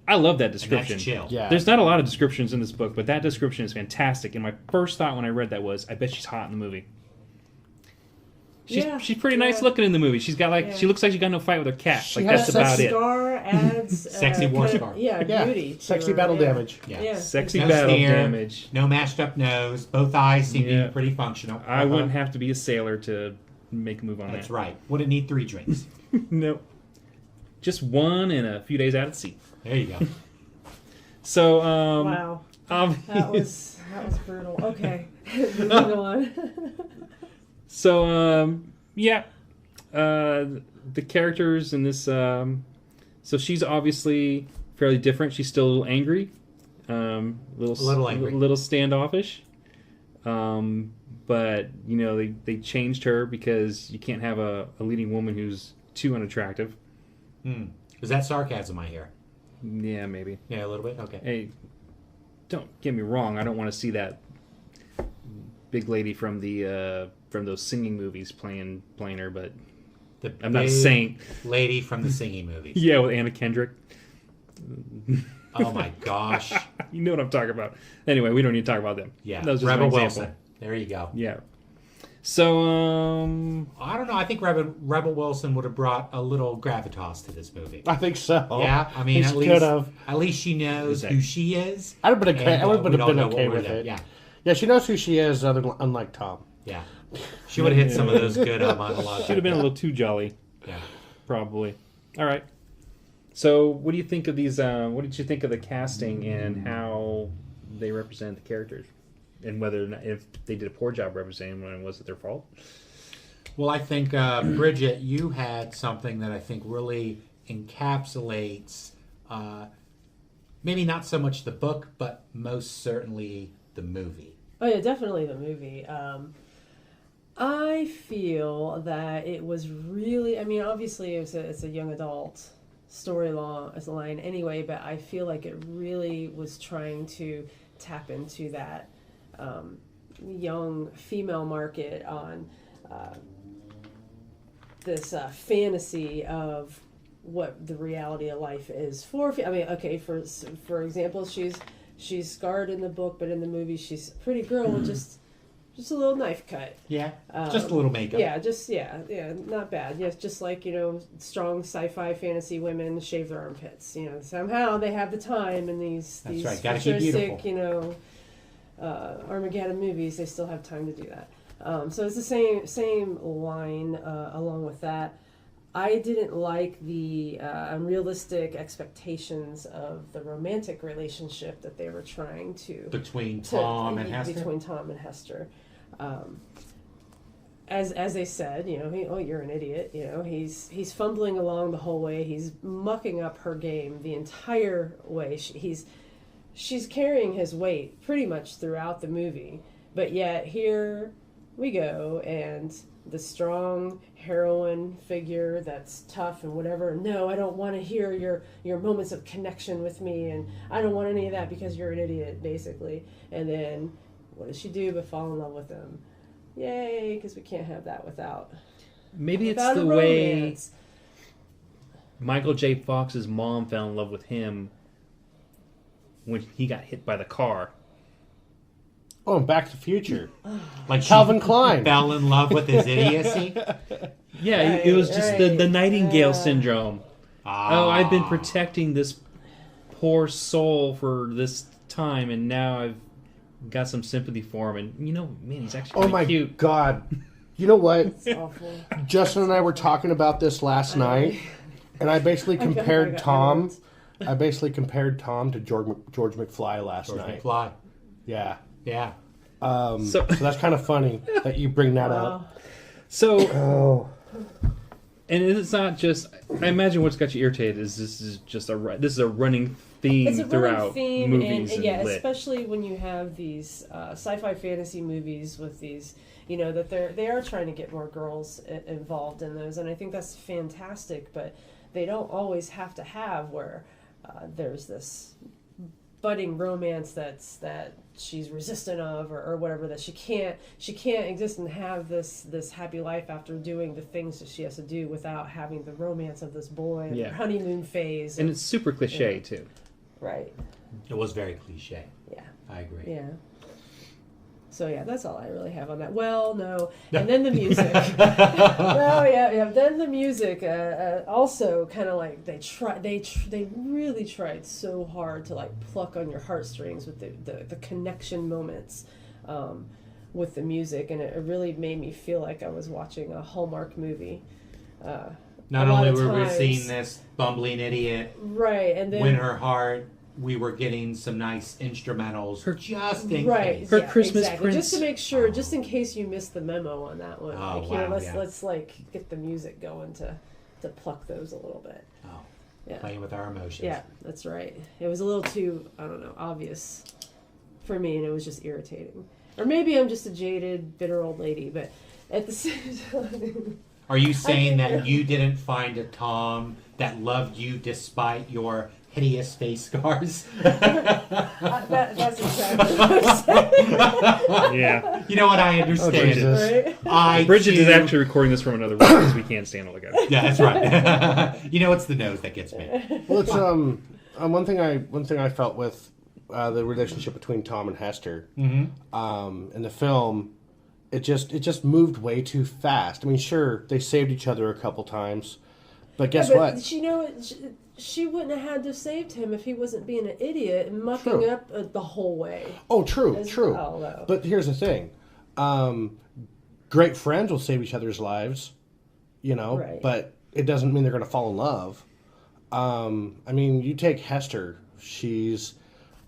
I love that description. And that's chill. Yeah. There's not a lot of descriptions in this book, but that description is fantastic. And my first thought when I read that was, I bet she's hot in the movie. She's pretty nice looking in the movie. She's got she looks like she got no fight with her cat. She Like has that's about it. Scar adds Sexy war scar. beauty. To Sexy her, battle yeah. damage. Yeah. Sexy No battle sneer, damage. No mashed up nose. Both eyes seem to be pretty functional. I wouldn't have to be a sailor to make a move on That's that. right. Wouldn't need 3 drinks. Nope. Just one and a few days out at sea. There you go. So, Wow. That was brutal. Okay. Moving on. So, the characters in this, so she's obviously fairly different. She's still a little angry, little angry, little standoffish. But you know they changed her because you can't have a leading woman who's too unattractive. Is that sarcasm I hear? Yeah, maybe. Yeah, a little bit. Okay. Hey, don't get me wrong. I don't want to see that big lady from the from those singing movies playing her, but I'm not saying lady from the singing movies. Yeah, with Anna Kendrick. Oh my gosh. You know what I'm talking about. Anyway, we don't need to talk about them. Yeah. That was just Rebel an example. Wilson. There you go. Yeah. So, I don't know. I think Rebel Wilson would have brought a little gravitas to this movie. I think so. Yeah, I mean, at least she knows who she is. I would have been okay with it. Yeah. Yeah, she knows who she is, unlike Tom. Yeah. She would have hit some of those good monologues. Should have been a little too jolly. Yeah. Probably. All right. So, what do you think of these? What did you think of the casting and how they represent the characters, and whether or not, if they did a poor job representing them, was it their fault? Well, I think Bridget, you had something that I think really encapsulates, maybe not so much the book, but most certainly the movie. Oh yeah, definitely the movie. I feel that it was really, I mean, obviously it's a young adult storyline anyway, but I feel like it really was trying to tap into that young female market on this fantasy of what the reality of life is for. I mean, okay, for example, she's scarred in the book, but in the movie she's a pretty girl with just a little knife cut. Yeah, just a little makeup. Yeah, not bad. Yes, just like, strong sci-fi fantasy women shave their armpits. Somehow they have the time in these right. Gotta keep beautiful. Armageddon movies. They still have time to do that. So it's the same line along with that. I didn't like the unrealistic expectations of the romantic relationship that they were trying to between Tom and Hester. Between Tom and Hester. As they said, you're an idiot. He's fumbling along the whole way. He's mucking up her game the entire way. She's carrying his weight pretty much throughout the movie, but yet here we go, and the strong heroine figure that's tough and whatever. No, I don't want to hear your moments of connection with me, and I don't want any of that because you're an idiot, basically. And then what does she do but fall in love with him? Yay, because we can't have that without it's the way Michael J. Fox's mom fell in love with him when he got hit by the car. Oh, and Back to the Future. Like Calvin Klein fell in love with his idiocy. Yeah, it was just the Nightingale syndrome. Oh, I've been protecting this poor soul for this time, and now I've got some sympathy for him. And man, he's actually really cute. Oh my God! You know what? It's awful. Justin and I were talking about this last night, and I basically compared Tom. I basically compared Tom to George McFly last night. McFly. Yeah. Yeah. So that's kind of funny that you bring that up. So, And it's not just. I imagine what's got you irritated is this is a running theme It's a throughout running theme, movies and and lit. especially when you have these sci-fi fantasy movies with these, that they are trying to get more girls involved in those, and I think that's fantastic. But they don't always have to have where there's this budding romance that she's resistant of or whatever, that she can't exist and have this happy life after doing the things that she has to do without having the romance of this boy and their honeymoon phase. And it's super cliche too. Right. It was very cliche. Yeah. I agree. Yeah. So yeah, that's all I really have on that. Well, no, and then the music. yeah. Then the music also kind of like they really tried so hard to like pluck on your heartstrings with the connection moments with the music, and it really made me feel like I was watching a Hallmark movie. Not only were we seeing this bumbling idiot right, and then win her heart, we were getting some nice instrumentals just in case. Her Christmas exactly. Prince. Just to make sure, just in case you missed the memo on that one. Oh, like, wow, let's like get the music going to pluck those a little bit. Oh, yeah. Playing with our emotions. Yeah, that's right. It was a little too, I don't know, obvious for me, and it was just irritating. Or maybe I'm just a jaded, bitter old lady, but at the same time... Are you saying that you didn't find a Tom that loved you despite your hideous face scars? That's exactly what I'm saying. Yeah. You know what? I understand. Bridget is actually recording this from another room because we can't stand all together. Yeah, that's right. It's the nose that gets me. Well, it's one thing I felt with the relationship between Tom and Hester in the film. It just moved way too fast. I mean, sure, they saved each other a couple times, but guess what? She wouldn't have had to saved him if he wasn't being an idiot and mucking up the whole way. Oh, true. Well, but here's the thing: great friends will save each other's lives, right. But it doesn't mean they're going to fall in love. I mean, you take Hester; she's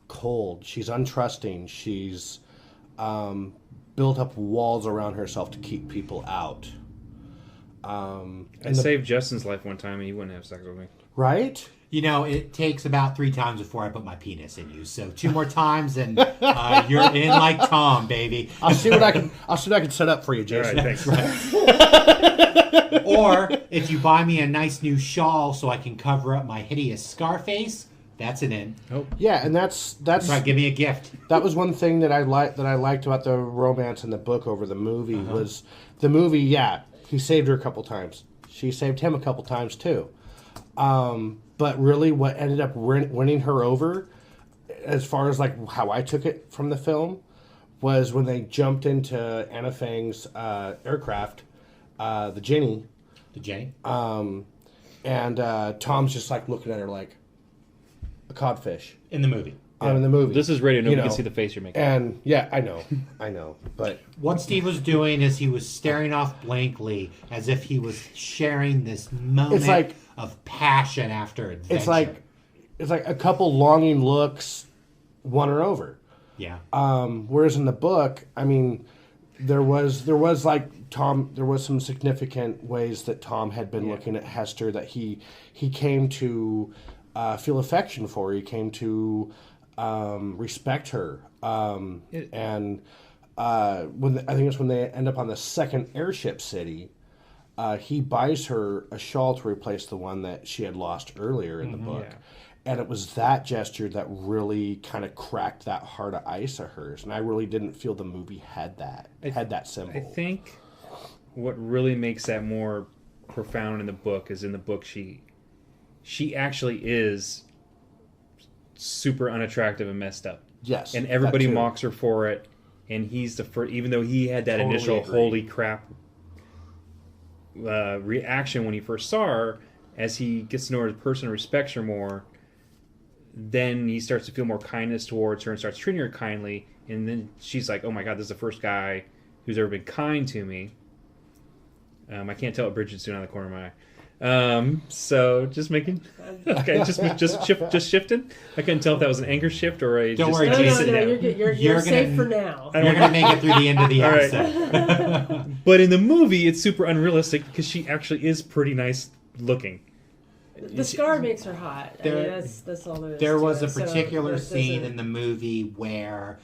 cold, she's untrusting, she's built up walls around herself to keep people out. I saved Justin's life one time and he wouldn't have sex with me. Right? It takes about 3 times before I put my penis in you. So 2 more times and you're in like Tom, baby. I'll see what I can set up for you, Jason. All right, thanks. Or if you buy me a nice new shawl so I can cover up my hideous scar face, that's an in. Oh. Yeah, and that's right. Give me a gift. That was one thing that I liked about the romance in the book over the movie was the movie. Yeah, he saved her a couple times. She saved him a couple times too. But really, what ended up winning her over, as far as like how I took it from the film, was when they jumped into Anna Fang's aircraft, the Jenny. The Jenny. And Tom's just like looking at her like a codfish in the movie. In the movie. This is radio. Nobody can see the face you're making. And yeah, I know. But what Steve was doing is he was staring off blankly as if he was sharing this moment of passion after adventure. It's like a couple longing looks won her over. Yeah. Whereas in the book, I mean, there was like Tom. There was some significant ways that Tom had been looking at Hester that he came to feel affection for. He came to respect her. And when I think it's when they end up on the second airship city, he buys her a shawl to replace the one that she had lost earlier in the book. Yeah. And it was that gesture that really kind of cracked that heart of ice of hers. And I really didn't feel the movie had that symbol. I think what really makes that more profound in the book is in the book she actually is super unattractive and messed up. Yes. And everybody mocks her for it. And he's the first, even though he had that initial holy crap reaction when he first saw her, as he gets to know her as a person and respects her more, then he starts to feel more kindness towards her and starts treating her kindly. And then she's like, oh my God, this is the first guy who's ever been kind to me. I can't tell what Bridget's doing out of the corner of my So just making okay, just shifting. I couldn't tell if that was an anger shift or a. Don't just, worry, No, Jason. you're safe for now. You're gonna make it through the end of the All right. episode. But in the movie, it's super unrealistic because she actually is pretty nice looking. The scar makes her hot. I mean, that's all there is. There to was it. a particular So scene doesn't- in the movie where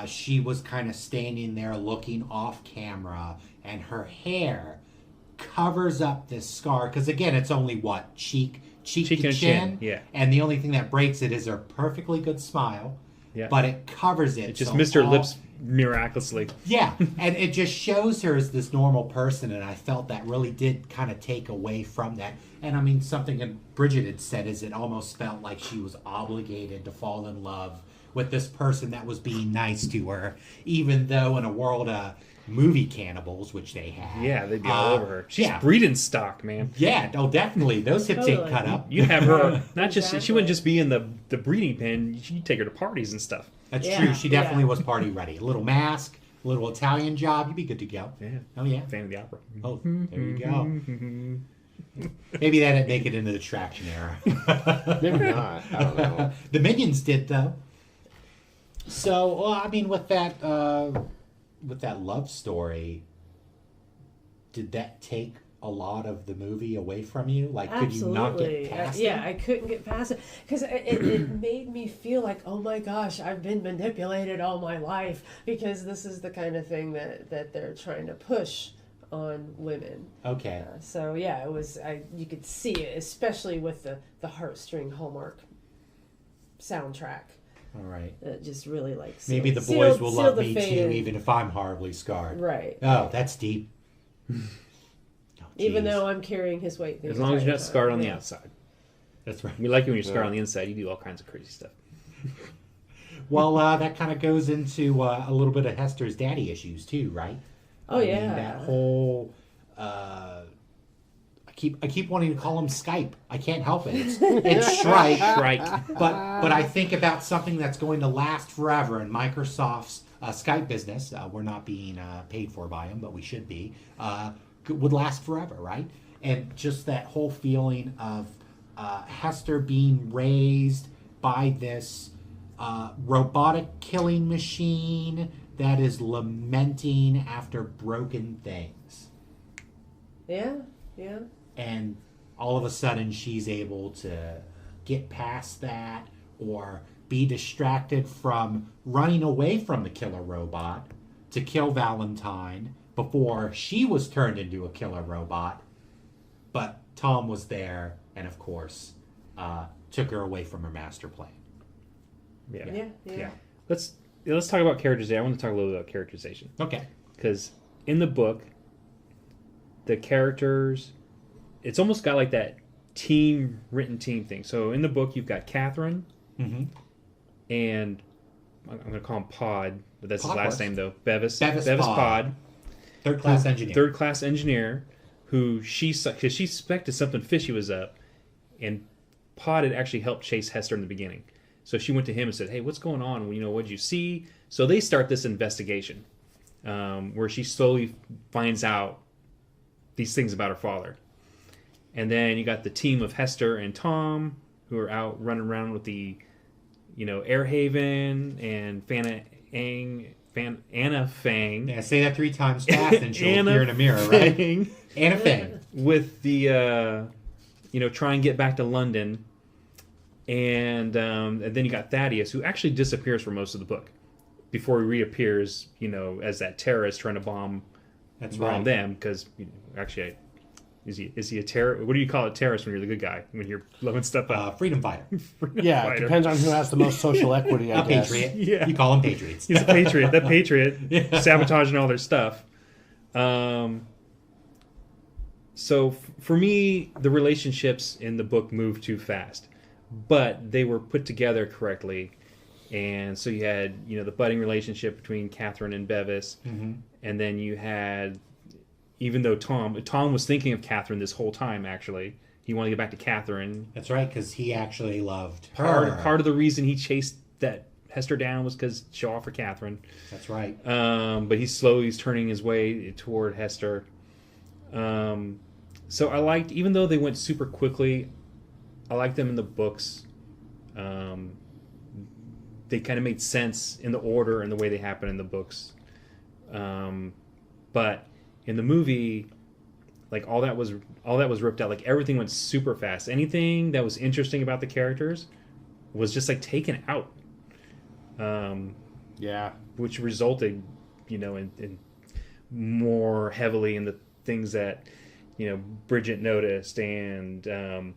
she was kind of standing there looking off camera, and her hair covers up this scar. Because again, it's only what cheek to and chin, yeah. And the only thing that breaks it is her perfectly good smile. Yeah. But it covers it. It just so missed her all- lips miraculously. Yeah, and it just shows her as this normal person, and I felt that really did kind of take away from that. And I mean, something that Bridget had said is it almost felt like she was obligated to fall in love with this person that was being nice to her, even though in a world of movie cannibals, which they have. Yeah, they'd be all over her. She's yeah. breeding stock, man. Yeah, oh, definitely. Those hips ain't Totally. cut up. You have her not just Exactly. she wouldn't just be in the breeding pen. You'd take her to parties and stuff. That's Yeah, true. She definitely yeah. was party ready. A little mask, a little Italian job, you'd be good to go. Yeah. Oh, yeah. Fan of the opera. Oh, there you go. Maybe that'd make it into the traction era. Maybe not. I don't know. The Minions did, though. So, well, I mean, with that love story, did that take a lot of the movie away from you? Like, could you not get past Yeah, it? I couldn't get past it because it made me feel like, oh my gosh, I've been manipulated all my life because this is the kind of thing that they're trying to push on women. Okay. So yeah, it was. You could see it, especially with the heartstring Hallmark soundtrack. All right. It just really like Maybe the sealed- boys will sealed love the me too, fate in. even if I'm horribly scarred. Right. Oh, that's deep. Oh, Even geez. though I'm carrying his weight. the As long as you're entire not scarred time. on the Yeah. outside. That's right. We like it when you're scarred on the inside. You do all kinds of crazy stuff. Well, that kind of goes into a little bit of Hester's daddy issues too, right? Oh, I yeah. mean, that whole. I keep wanting to call him Skype. I can't help it. It's Shrike. Right. But I think about something that's going to last forever in Microsoft's Skype business. We're not being paid for by them, but we should be. Would last forever, right? And just that whole feeling of Hester being raised by this robotic killing machine that is lamenting after broken things. Yeah. Yeah. And all of a sudden she's able to get past that or be distracted from running away from the killer robot to kill Valentine before she was turned into a killer robot. But Tom was there and, of course, took her away from her master plan. Yeah. Let's talk about characterization. I want to talk a little bit about characterization. Okay. Because in the book, the characters, it's almost got like that written team thing. So in the book, you've got Catherine, and I'm going to call him Pod, but that's his Pod last works. name though. Bevis Pod. Pod. Third-class engineer. Third-class engineer, who she suspected something fishy was up, and Pod had actually helped chase Hester in the beginning. So she went to him and said, "Hey, what's going on? What did you see?" So they start this investigation, where she slowly finds out these things about her father. And then you got the team of Hester and Tom, who are out running around with the, Airhaven and Anna Fang. Yeah, say that 3 times fast and she'll Anna appear in a mirror, right? Fang. Anna Fang. With the, try and get back to London. And then you got Thaddeus, who actually disappears for most of the book before he reappears, as that terrorist trying to bomb them. Because actually, is he a terror? What do you call a terrorist when you're the good guy? When you're blowing stuff up? Freedom fighter. Yeah, fighter. it depends on who has the most social equity, I A guess. patriot. Yeah. You call them patriots. He's a patriot. That patriot sabotaging all their stuff. So for me, the relationships in the book moved too fast, but they were put together correctly. And so you had, the budding relationship between Catherine and Bevis, and then you had, even though Tom was thinking of Catherine this whole time. Actually, he wanted to get back to Catherine. That's right, because he actually loved her. Part of the reason he chased that Hester down was because show off for Catherine. That's right. But he's turning his way toward Hester. So I liked, even though they went super quickly, I liked them in the books. They kind of made sense in the order and the way they happen in the books. But in the movie, like all that was ripped out. Like everything went super fast. Anything that was interesting about the characters was just like taken out. Yeah. Which resulted, in more heavily in the things that, Bridget noticed. And, in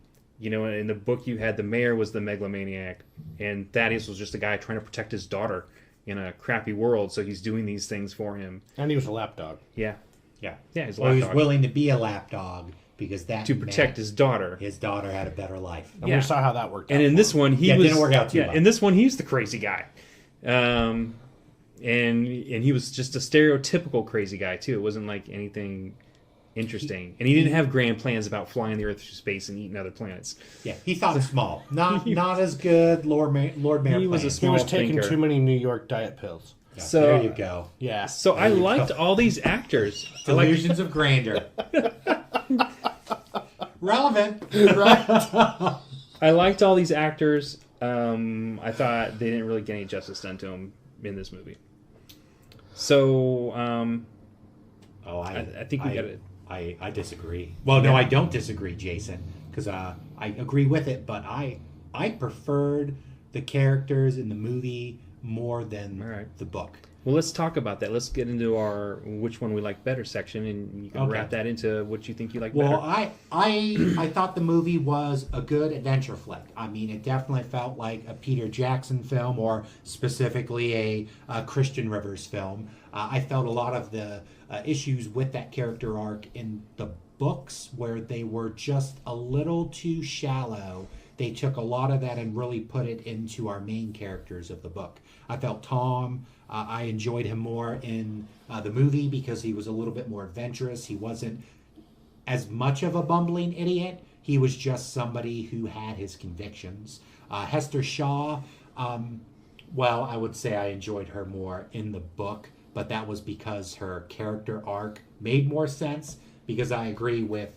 the book you had the mayor was the megalomaniac, and Thaddeus was just a guy trying to protect his daughter in a crappy world, so he's doing these things for him. And he was a lapdog. Yeah. Yeah. Yeah, he's a Well, he was lapdog. willing to be a lapdog because that To protect his daughter. His daughter had a better life. And we saw how that worked out. And in this one, he it was... didn't work out too well. In this one, he's the crazy guy. And he was just a stereotypical crazy guy, too. It wasn't like anything interesting. And he didn't have grand plans about flying the Earth through space and eating other planets. Yeah, he thought small. Not as good Lord Mayor He was a plans. small He was taking thinker. too many New York diet pills. Yeah, So- there you go. Yeah. So I liked all these actors. Delusions of grandeur. Relevant. I liked all these actors. I thought they didn't really get any justice done to them in this movie. So, I think we got it. I disagree. Well, no, I don't disagree, Jason, because I agree with it, but I preferred the characters in the movie more than the book. Well, let's talk about that. Let's get into our which one we like better section, and you can Okay. wrap that into what you think you like Well, better. I thought the movie was a good adventure flick. I mean, it definitely felt like a Peter Jackson film, or specifically a Christian Rivers film. I felt a lot of the issues with that character arc in the books, where they were just a little too shallow. They took a lot of that and really put it into our main characters of the book. I felt Tom, I enjoyed him more in the movie because he was a little bit more adventurous. He wasn't as much of a bumbling idiot. He was just somebody who had his convictions. Hester Shaw, well, I would say I enjoyed her more in the book, but that was because her character arc made more sense, because I agree with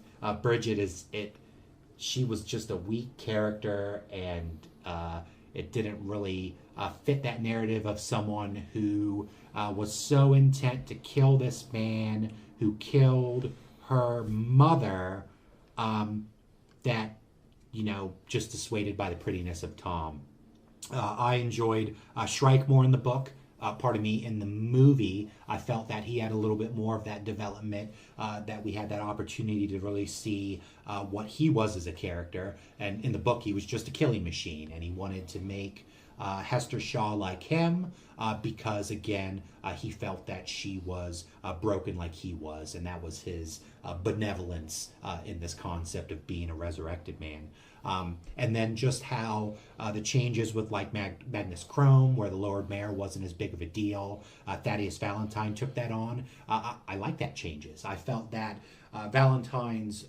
Bridget, she was just a weak character, and it didn't really fit that narrative of someone who was so intent to kill this man who killed her mother, that, just dissuaded by the prettiness of Tom. I enjoyed Shrike more in the book. In the movie, I felt that he had a little bit more of that development, that we had that opportunity to really see what he was as a character. And in the book, he was just a killing machine, and he wanted to make Hester Shaw like him because, again, he felt that she was broken like he was, and that was his benevolence in this concept of being a resurrected man. And then just how the changes with like Magnus Chrome, where the Lord Mayor wasn't as big of a deal, Thaddeus Valentine took that on. I like that changes. I felt that Valentine's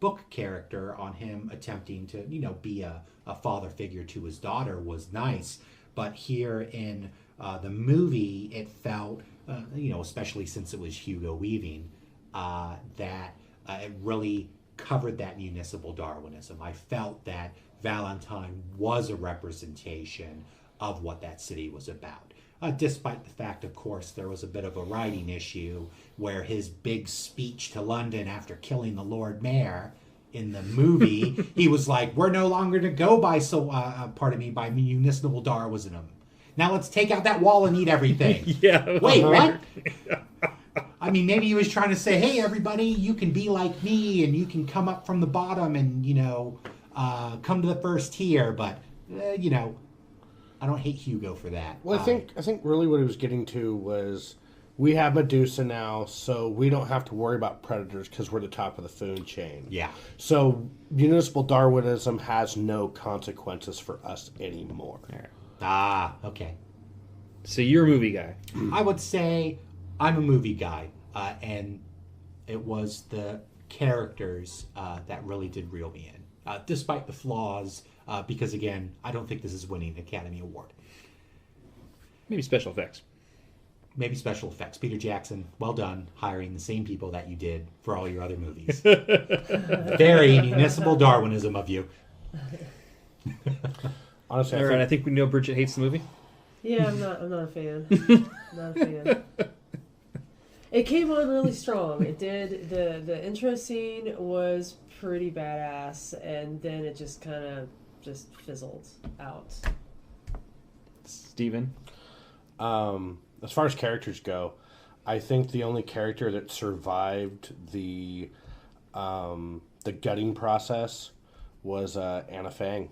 book character on him attempting to, be a father figure to his daughter was nice. But here in the movie, it felt, especially since it was Hugo Weaving, that it really covered that municipal Darwinism. I felt that Valentine was a representation of what that city was about. Despite the fact, of course, there was a bit of a writing issue where his big speech to London after killing the Lord Mayor in the movie, he was like, "We're no longer to go by by municipal Darwinism. Now let's take out that wall and eat everything." Yeah. Wait, what? I mean, maybe he was trying to say, "Hey, everybody, you can be like me, and you can come up from the bottom, and come to the first tier." But I don't hate Hugo for that. Well, I think really what he was getting to was, we have Medusa now, so we don't have to worry about predators because we're the top of the food chain. Yeah. So municipal Darwinism has no consequences for us anymore. Okay. So you're a movie guy. I would say I'm a movie guy, and it was the characters that really did reel me in, despite the flaws, because, again, I don't think this is winning the Academy Award. Maybe special effects. maybe special effects. Peter Jackson, well done hiring the same people that you did for all your other movies. Very Municipal Darwinism of you. Honestly, All right, I think we know Bridget hates the movie. Yeah, I'm not a fan. Not a fan. It came on really strong. It did. The intro scene was pretty badass, and then it just kind of just fizzled out. Steven? As far as characters go, I think the only character that survived the gutting process was Anna Fang.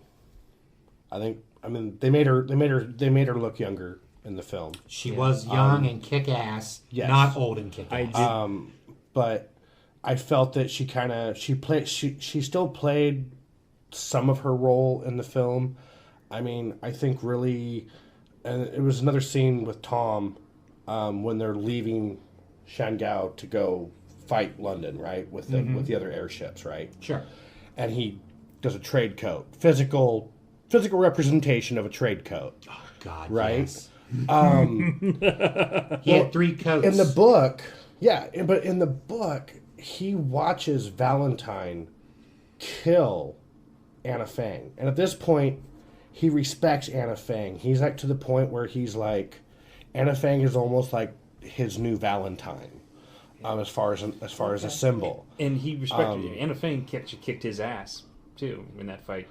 I mean they made her look younger in the film. She was young and kick-ass, yes. not old and kick-ass. I did. But I felt that she still played some of her role in the film. I mean, I think really, and it was another scene with Tom when they're leaving Shangao to go fight London, right, with the other airships, right? Sure. And he does a trade coat, physical representation of a trade coat. Oh God, right? Yes. He had 3 coats in the book. Yeah, but in the book, he watches Valentine kill Anna Fang, and at this point, he respects Anna Fang. He's like to the point where he's like, Anna Fang is almost like his new Valentine, as far as a symbol. And he respected Anna Fang kicked his ass too in that fight.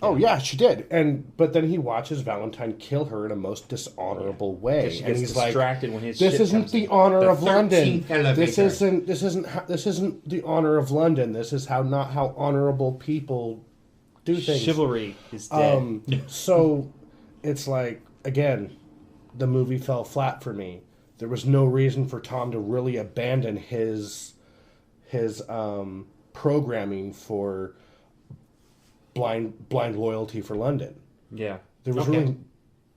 Oh yeah, she did. But then he watches Valentine kill her in a most dishonorable way, She and gets he's distracted like, when his "This shit isn't comes the in. honor The of London. 13th elevator. This isn't the honor of London. This is not how honorable people do things." Chivalry is dead. So it's like, again, the movie fell flat for me. There was no reason for Tom to really abandon his programming for blind loyalty for London. Yeah. There was really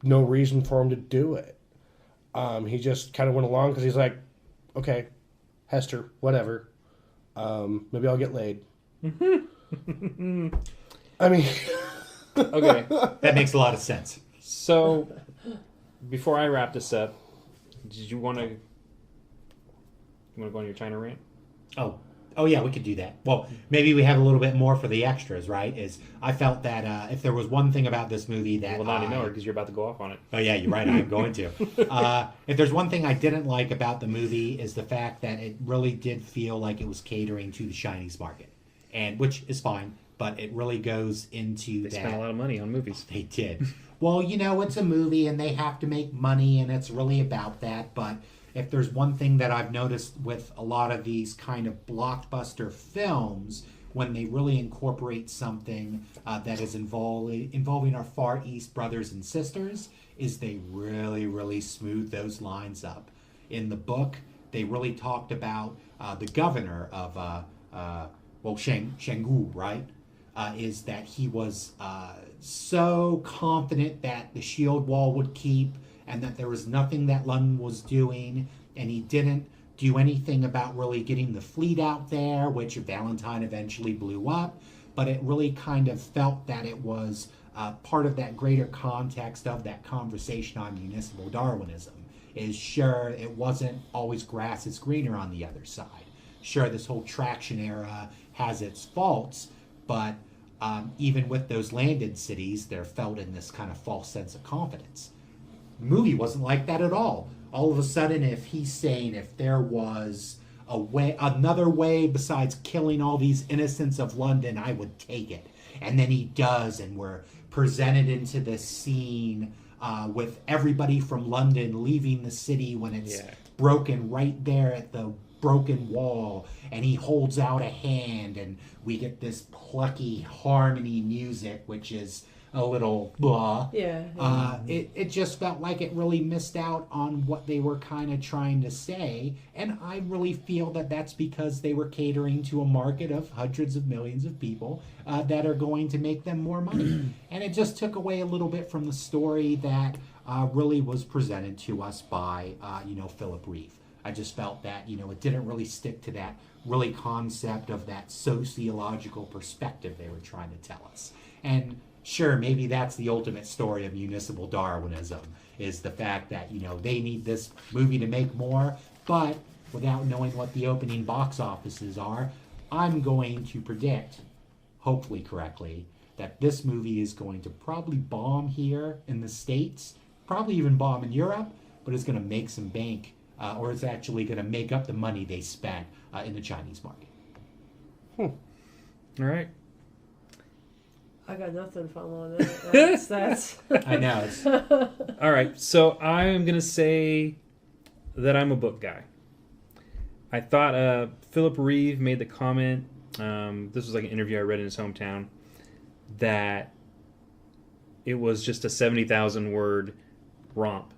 no reason for him to do it. He just kind of went along because he's like, okay, Hester, whatever. Maybe I'll get laid. I mean... Okay. That makes a lot of sense. So, before I wrap this up, did you want to go on your China rant? Oh yeah, we could do that. Well, maybe we have a little bit more for the extras, right? I felt that if there was one thing about this movie that... Well, not anymore, because you're about to go off on it. Oh yeah, you're right, I'm going to. If there's one thing I didn't like about the movie is the fact that it really did feel like it was catering to the Chinese market, and which is fine, but it really goes into They spent a lot of money on movies. They did. Well, it's a movie and they have to make money, and it's really about that, but... If there's one thing that I've noticed with a lot of these kind of blockbuster films, when they really incorporate something that is involving our Far East brothers and sisters, is they really, really smooth those lines up. In the book, they really talked about the governor of Shanggu, right? Is that he was so confident that the shield wall would keep, and that there was nothing that London was doing, and he didn't do anything about really getting the fleet out there, which Valentine eventually blew up, but it really kind of felt that it was part of that greater context of that conversation on municipal Darwinism. Is sure, it wasn't always grass is greener on the other side. Sure, this whole traction era has its faults, but even with those landed cities, they're felt in this kind of false sense of confidence. Movie wasn't like that at all. All of a sudden, if he's saying if there was another way besides killing all these innocents of London, I would take it. And then he does, and we're presented into this scene with everybody from London leaving the city when it's broken right there at the broken wall, and he holds out a hand, and we get this plucky harmony music, which is a little blah. It just felt like it really missed out on what they were kind of trying to say, and I really feel that that's because they were catering to a market of hundreds of millions of people that are going to make them more money. And it just took away a little bit from the story that really was presented to us by Philip Reeves. I just felt that it didn't really stick to that really concept of that sociological perspective they were trying to tell us. And sure, maybe that's the ultimate story of municipal Darwinism, is the fact that, they need this movie to make more, but without knowing what the opening box offices are, I'm going to predict, hopefully correctly, that this movie is going to probably bomb here in the States, probably even bomb in Europe, but it's going to make some bank, or it's actually going to make up the money they spent in the Chinese market. All right. I got nothing following that. That's I know. All right. So I'm going to say that I'm a book guy. I thought Philip Reeves made the comment, this was like an interview I read in his hometown, that it was just a 70,000 word romp.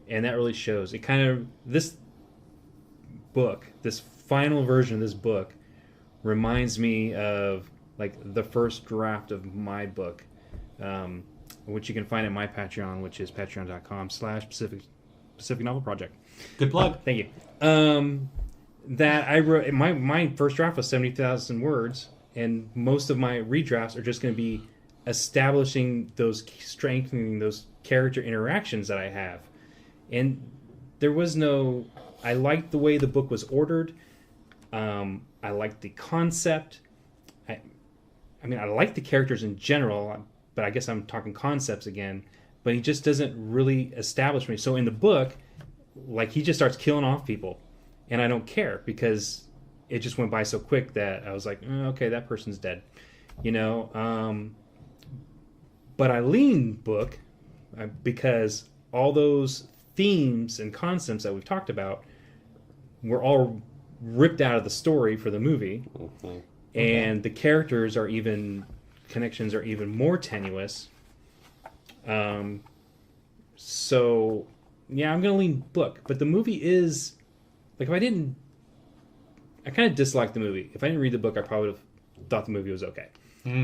And that really shows. It kind of, this book, this final version of this book, reminds me of like the first draft of my book, which you can find at my Patreon, which is patreon.com/Pacific Novel Project. Good plug. Thank you. That I wrote, my first draft was 70,000 words, and most of my redrafts are just going to be establishing strengthening those character interactions that I have. And there was no, I liked the way the book was ordered. I liked the concept. I like the characters in general, but I guess I'm talking concepts again. But he just doesn't really establish me. So in the book, like, he just starts killing off people, and I don't care because it just went by so quick that I was like, okay, that person's dead, But I lean book because all those themes and concepts that we've talked about were all ripped out of the story for the movie. Mm-hmm. And the characters connections are even more tenuous. So, yeah, I'm going to lean book. But the movie is, like, I kind of disliked the movie. If I didn't read the book, I probably would have thought the movie was okay.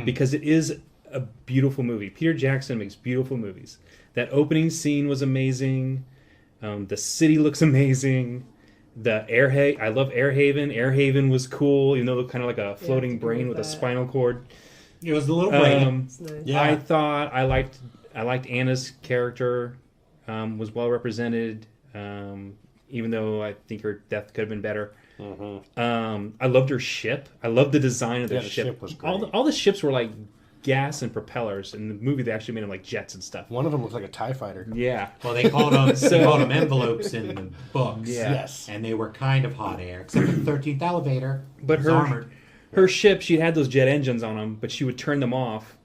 Because it is a beautiful movie. Peter Jackson makes beautiful movies. That opening scene was amazing. The city looks amazing. I love Airhaven. Airhaven was cool, even though it looked kind of like a floating brain with a spinal cord. It was a little brain. Nice. Yeah. I thought I liked Anna's character, was well represented, even though I think her death could have been better. Mm-hmm. I loved her ship. I loved the design of the ship. The ship was great. All the ships were like gas and propellers. In the movie, they actually made them like jets and stuff. One of them looked like a TIE fighter. Yeah. Well, they called them envelopes in the books. Yeah. Yes. And they were kind of hot air, except for the 13th elevator. But It was armored. her ship, she had those jet engines on them, but she would turn them off.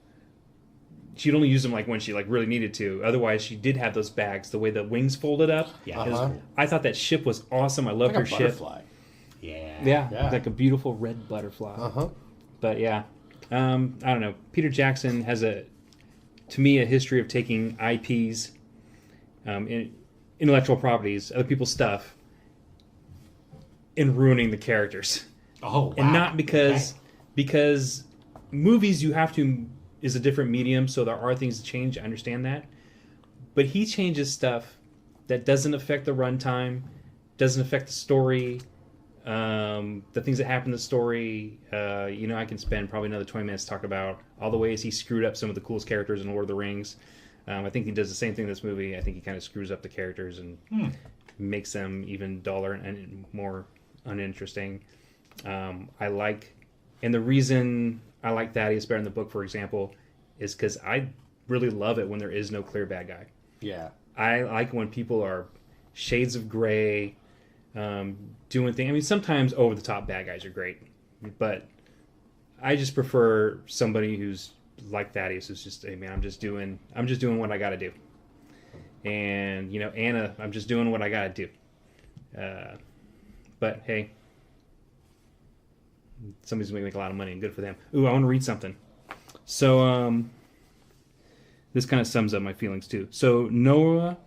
She'd only use them like when she like really needed to. Otherwise, she did have those bags, the way the wings folded up. Yeah. I thought that ship was awesome. I loved Like her a ship. butterfly. Yeah, like a beautiful red butterfly. But yeah, I don't know. Peter Jackson has to me, a history of taking IPs, intellectual properties, other people's stuff, and ruining the characters. Oh, wow. And not because movies is a different medium, so there are things to change. I understand that, but he changes stuff that doesn't affect the runtime, doesn't affect the story. The things that happen in the story, I can spend probably another 20 minutes to talk about all the ways he screwed up some of the coolest characters in Lord of the Rings. I think he does the same thing in this movie. I think he kind of screws up the characters and makes them even duller and more uninteresting. And the reason I like Thaddeus better in the book, for example, is because I really love it when there is no clear bad guy. Yeah. I like when people are shades of gray, doing things. I mean, sometimes over-the-top bad guys are great, but I just prefer somebody who's like Thaddeus, who's just, hey man, I'm just doing what I got to do, and Anna, I'm just doing what I got to do. But hey, somebody's going to make a lot of money, and good for them. Ooh, I want to read something. So this kind of sums up my feelings too. So Noah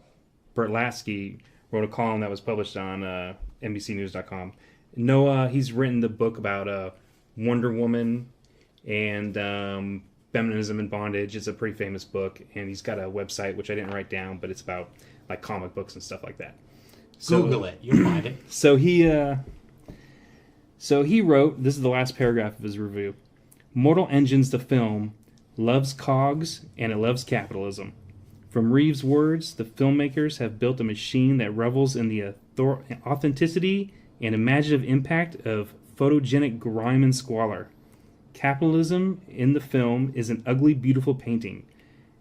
Bertlatsky wrote a column that was published on NBCnews.com. Noah, he's written the book about Wonder Woman and feminism and bondage. It's a pretty famous book, and he's got a website, which I didn't write down, but it's about like comic books and stuff like that. Google it. You'll find it. So he wrote, this is the last paragraph of his review, Mortal Engines the film loves cogs, and it loves capitalism. From Reeves' words, the filmmakers have built a machine that revels in the authenticity and imaginative impact of photogenic grime and squalor. Capitalism in the film is an ugly, beautiful painting,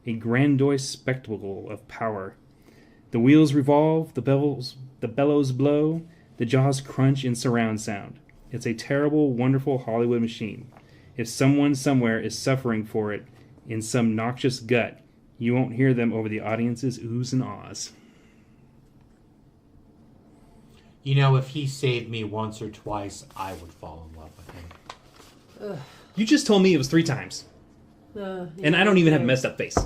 a grandiose spectacle of power. The wheels revolve, the bellows blow, the jaws crunch in surround sound. It's a terrible, wonderful Hollywood machine. If someone somewhere is suffering for it in some noxious gut, you won't hear them over the audience's oohs and ahs. You know, if he saved me once or twice, I would fall in love with him. You just told me it was 3 times. And I don't even have a messed up face.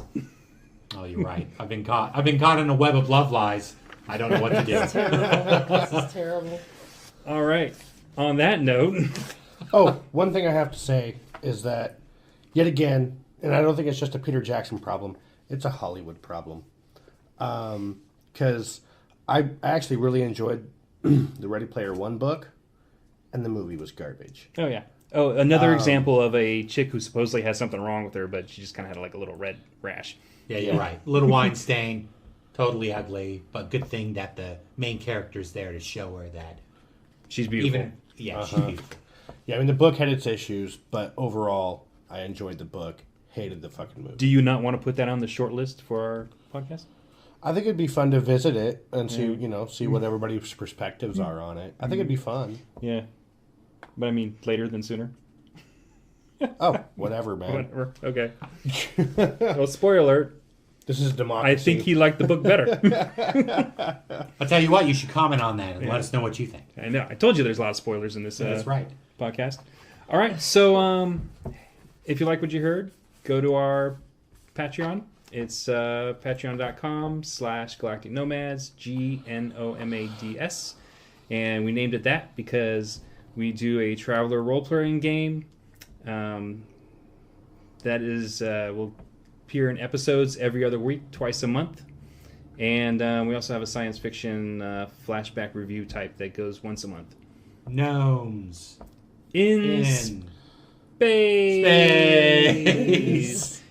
Oh, you're right. I've been caught in a web of love lies. I don't know what to do. This is terrible. This is terrible. All right. On that note... Oh, one thing I have to say is that, yet again, and I don't think it's just a Peter Jackson problem, it's a Hollywood problem. Because I actually really enjoyed the Ready Player One book, and the movie was garbage. Oh, yeah. Oh, another example of a chick who supposedly has something wrong with her, but she just kind of had like a little red rash. Yeah, you're right. Little wine stain, totally ugly, but good thing that the main character's there to show her that she's beautiful. She's beautiful. Yeah, I mean, the book had its issues, but overall, I enjoyed the book. Hated the fucking movie. Do you not want to put that on the short list for our podcast? I think it'd be fun to visit it and see what everybody's perspectives are on it. I think it'd be fun. Yeah. But I mean, later than sooner. Oh, whatever, man. Whatever. Okay. Well, spoiler alert. This is democracy. I think he liked the book better. I'll tell you what, you should comment on that and let us know what you think. I know. I told you there's a lot of spoilers in this That's right. podcast. All right. So if you like what you heard, go to our Patreon. It's patreon.com/Galactic Nomads, GNOMADS. And we named it that because we do a Traveler role-playing game. That is, will appear in episodes every other week, twice a month. And we also have a science fiction flashback review type that goes once a month. Gnomes. In space.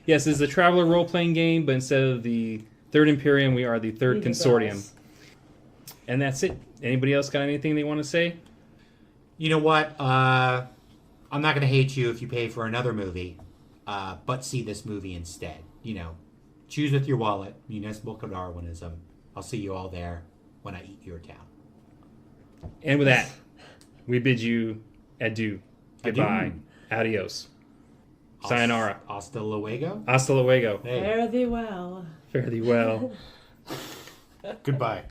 Yes, it's a Traveler role-playing game, but instead of the Third Imperium, we are the Third Consortium. And that's it. Anybody else got anything they want to say? You know what? I'm not going to hate you if you pay for another movie, but see this movie instead. You know, choose with your wallet. Municipal Darwinism. I'll see you all there when I eat your town. And with that, we bid you adieu. Goodbye. Adios. Sayonara. Hasta luego. Hasta luego. Hey. Fare thee well. Fare thee well. Goodbye.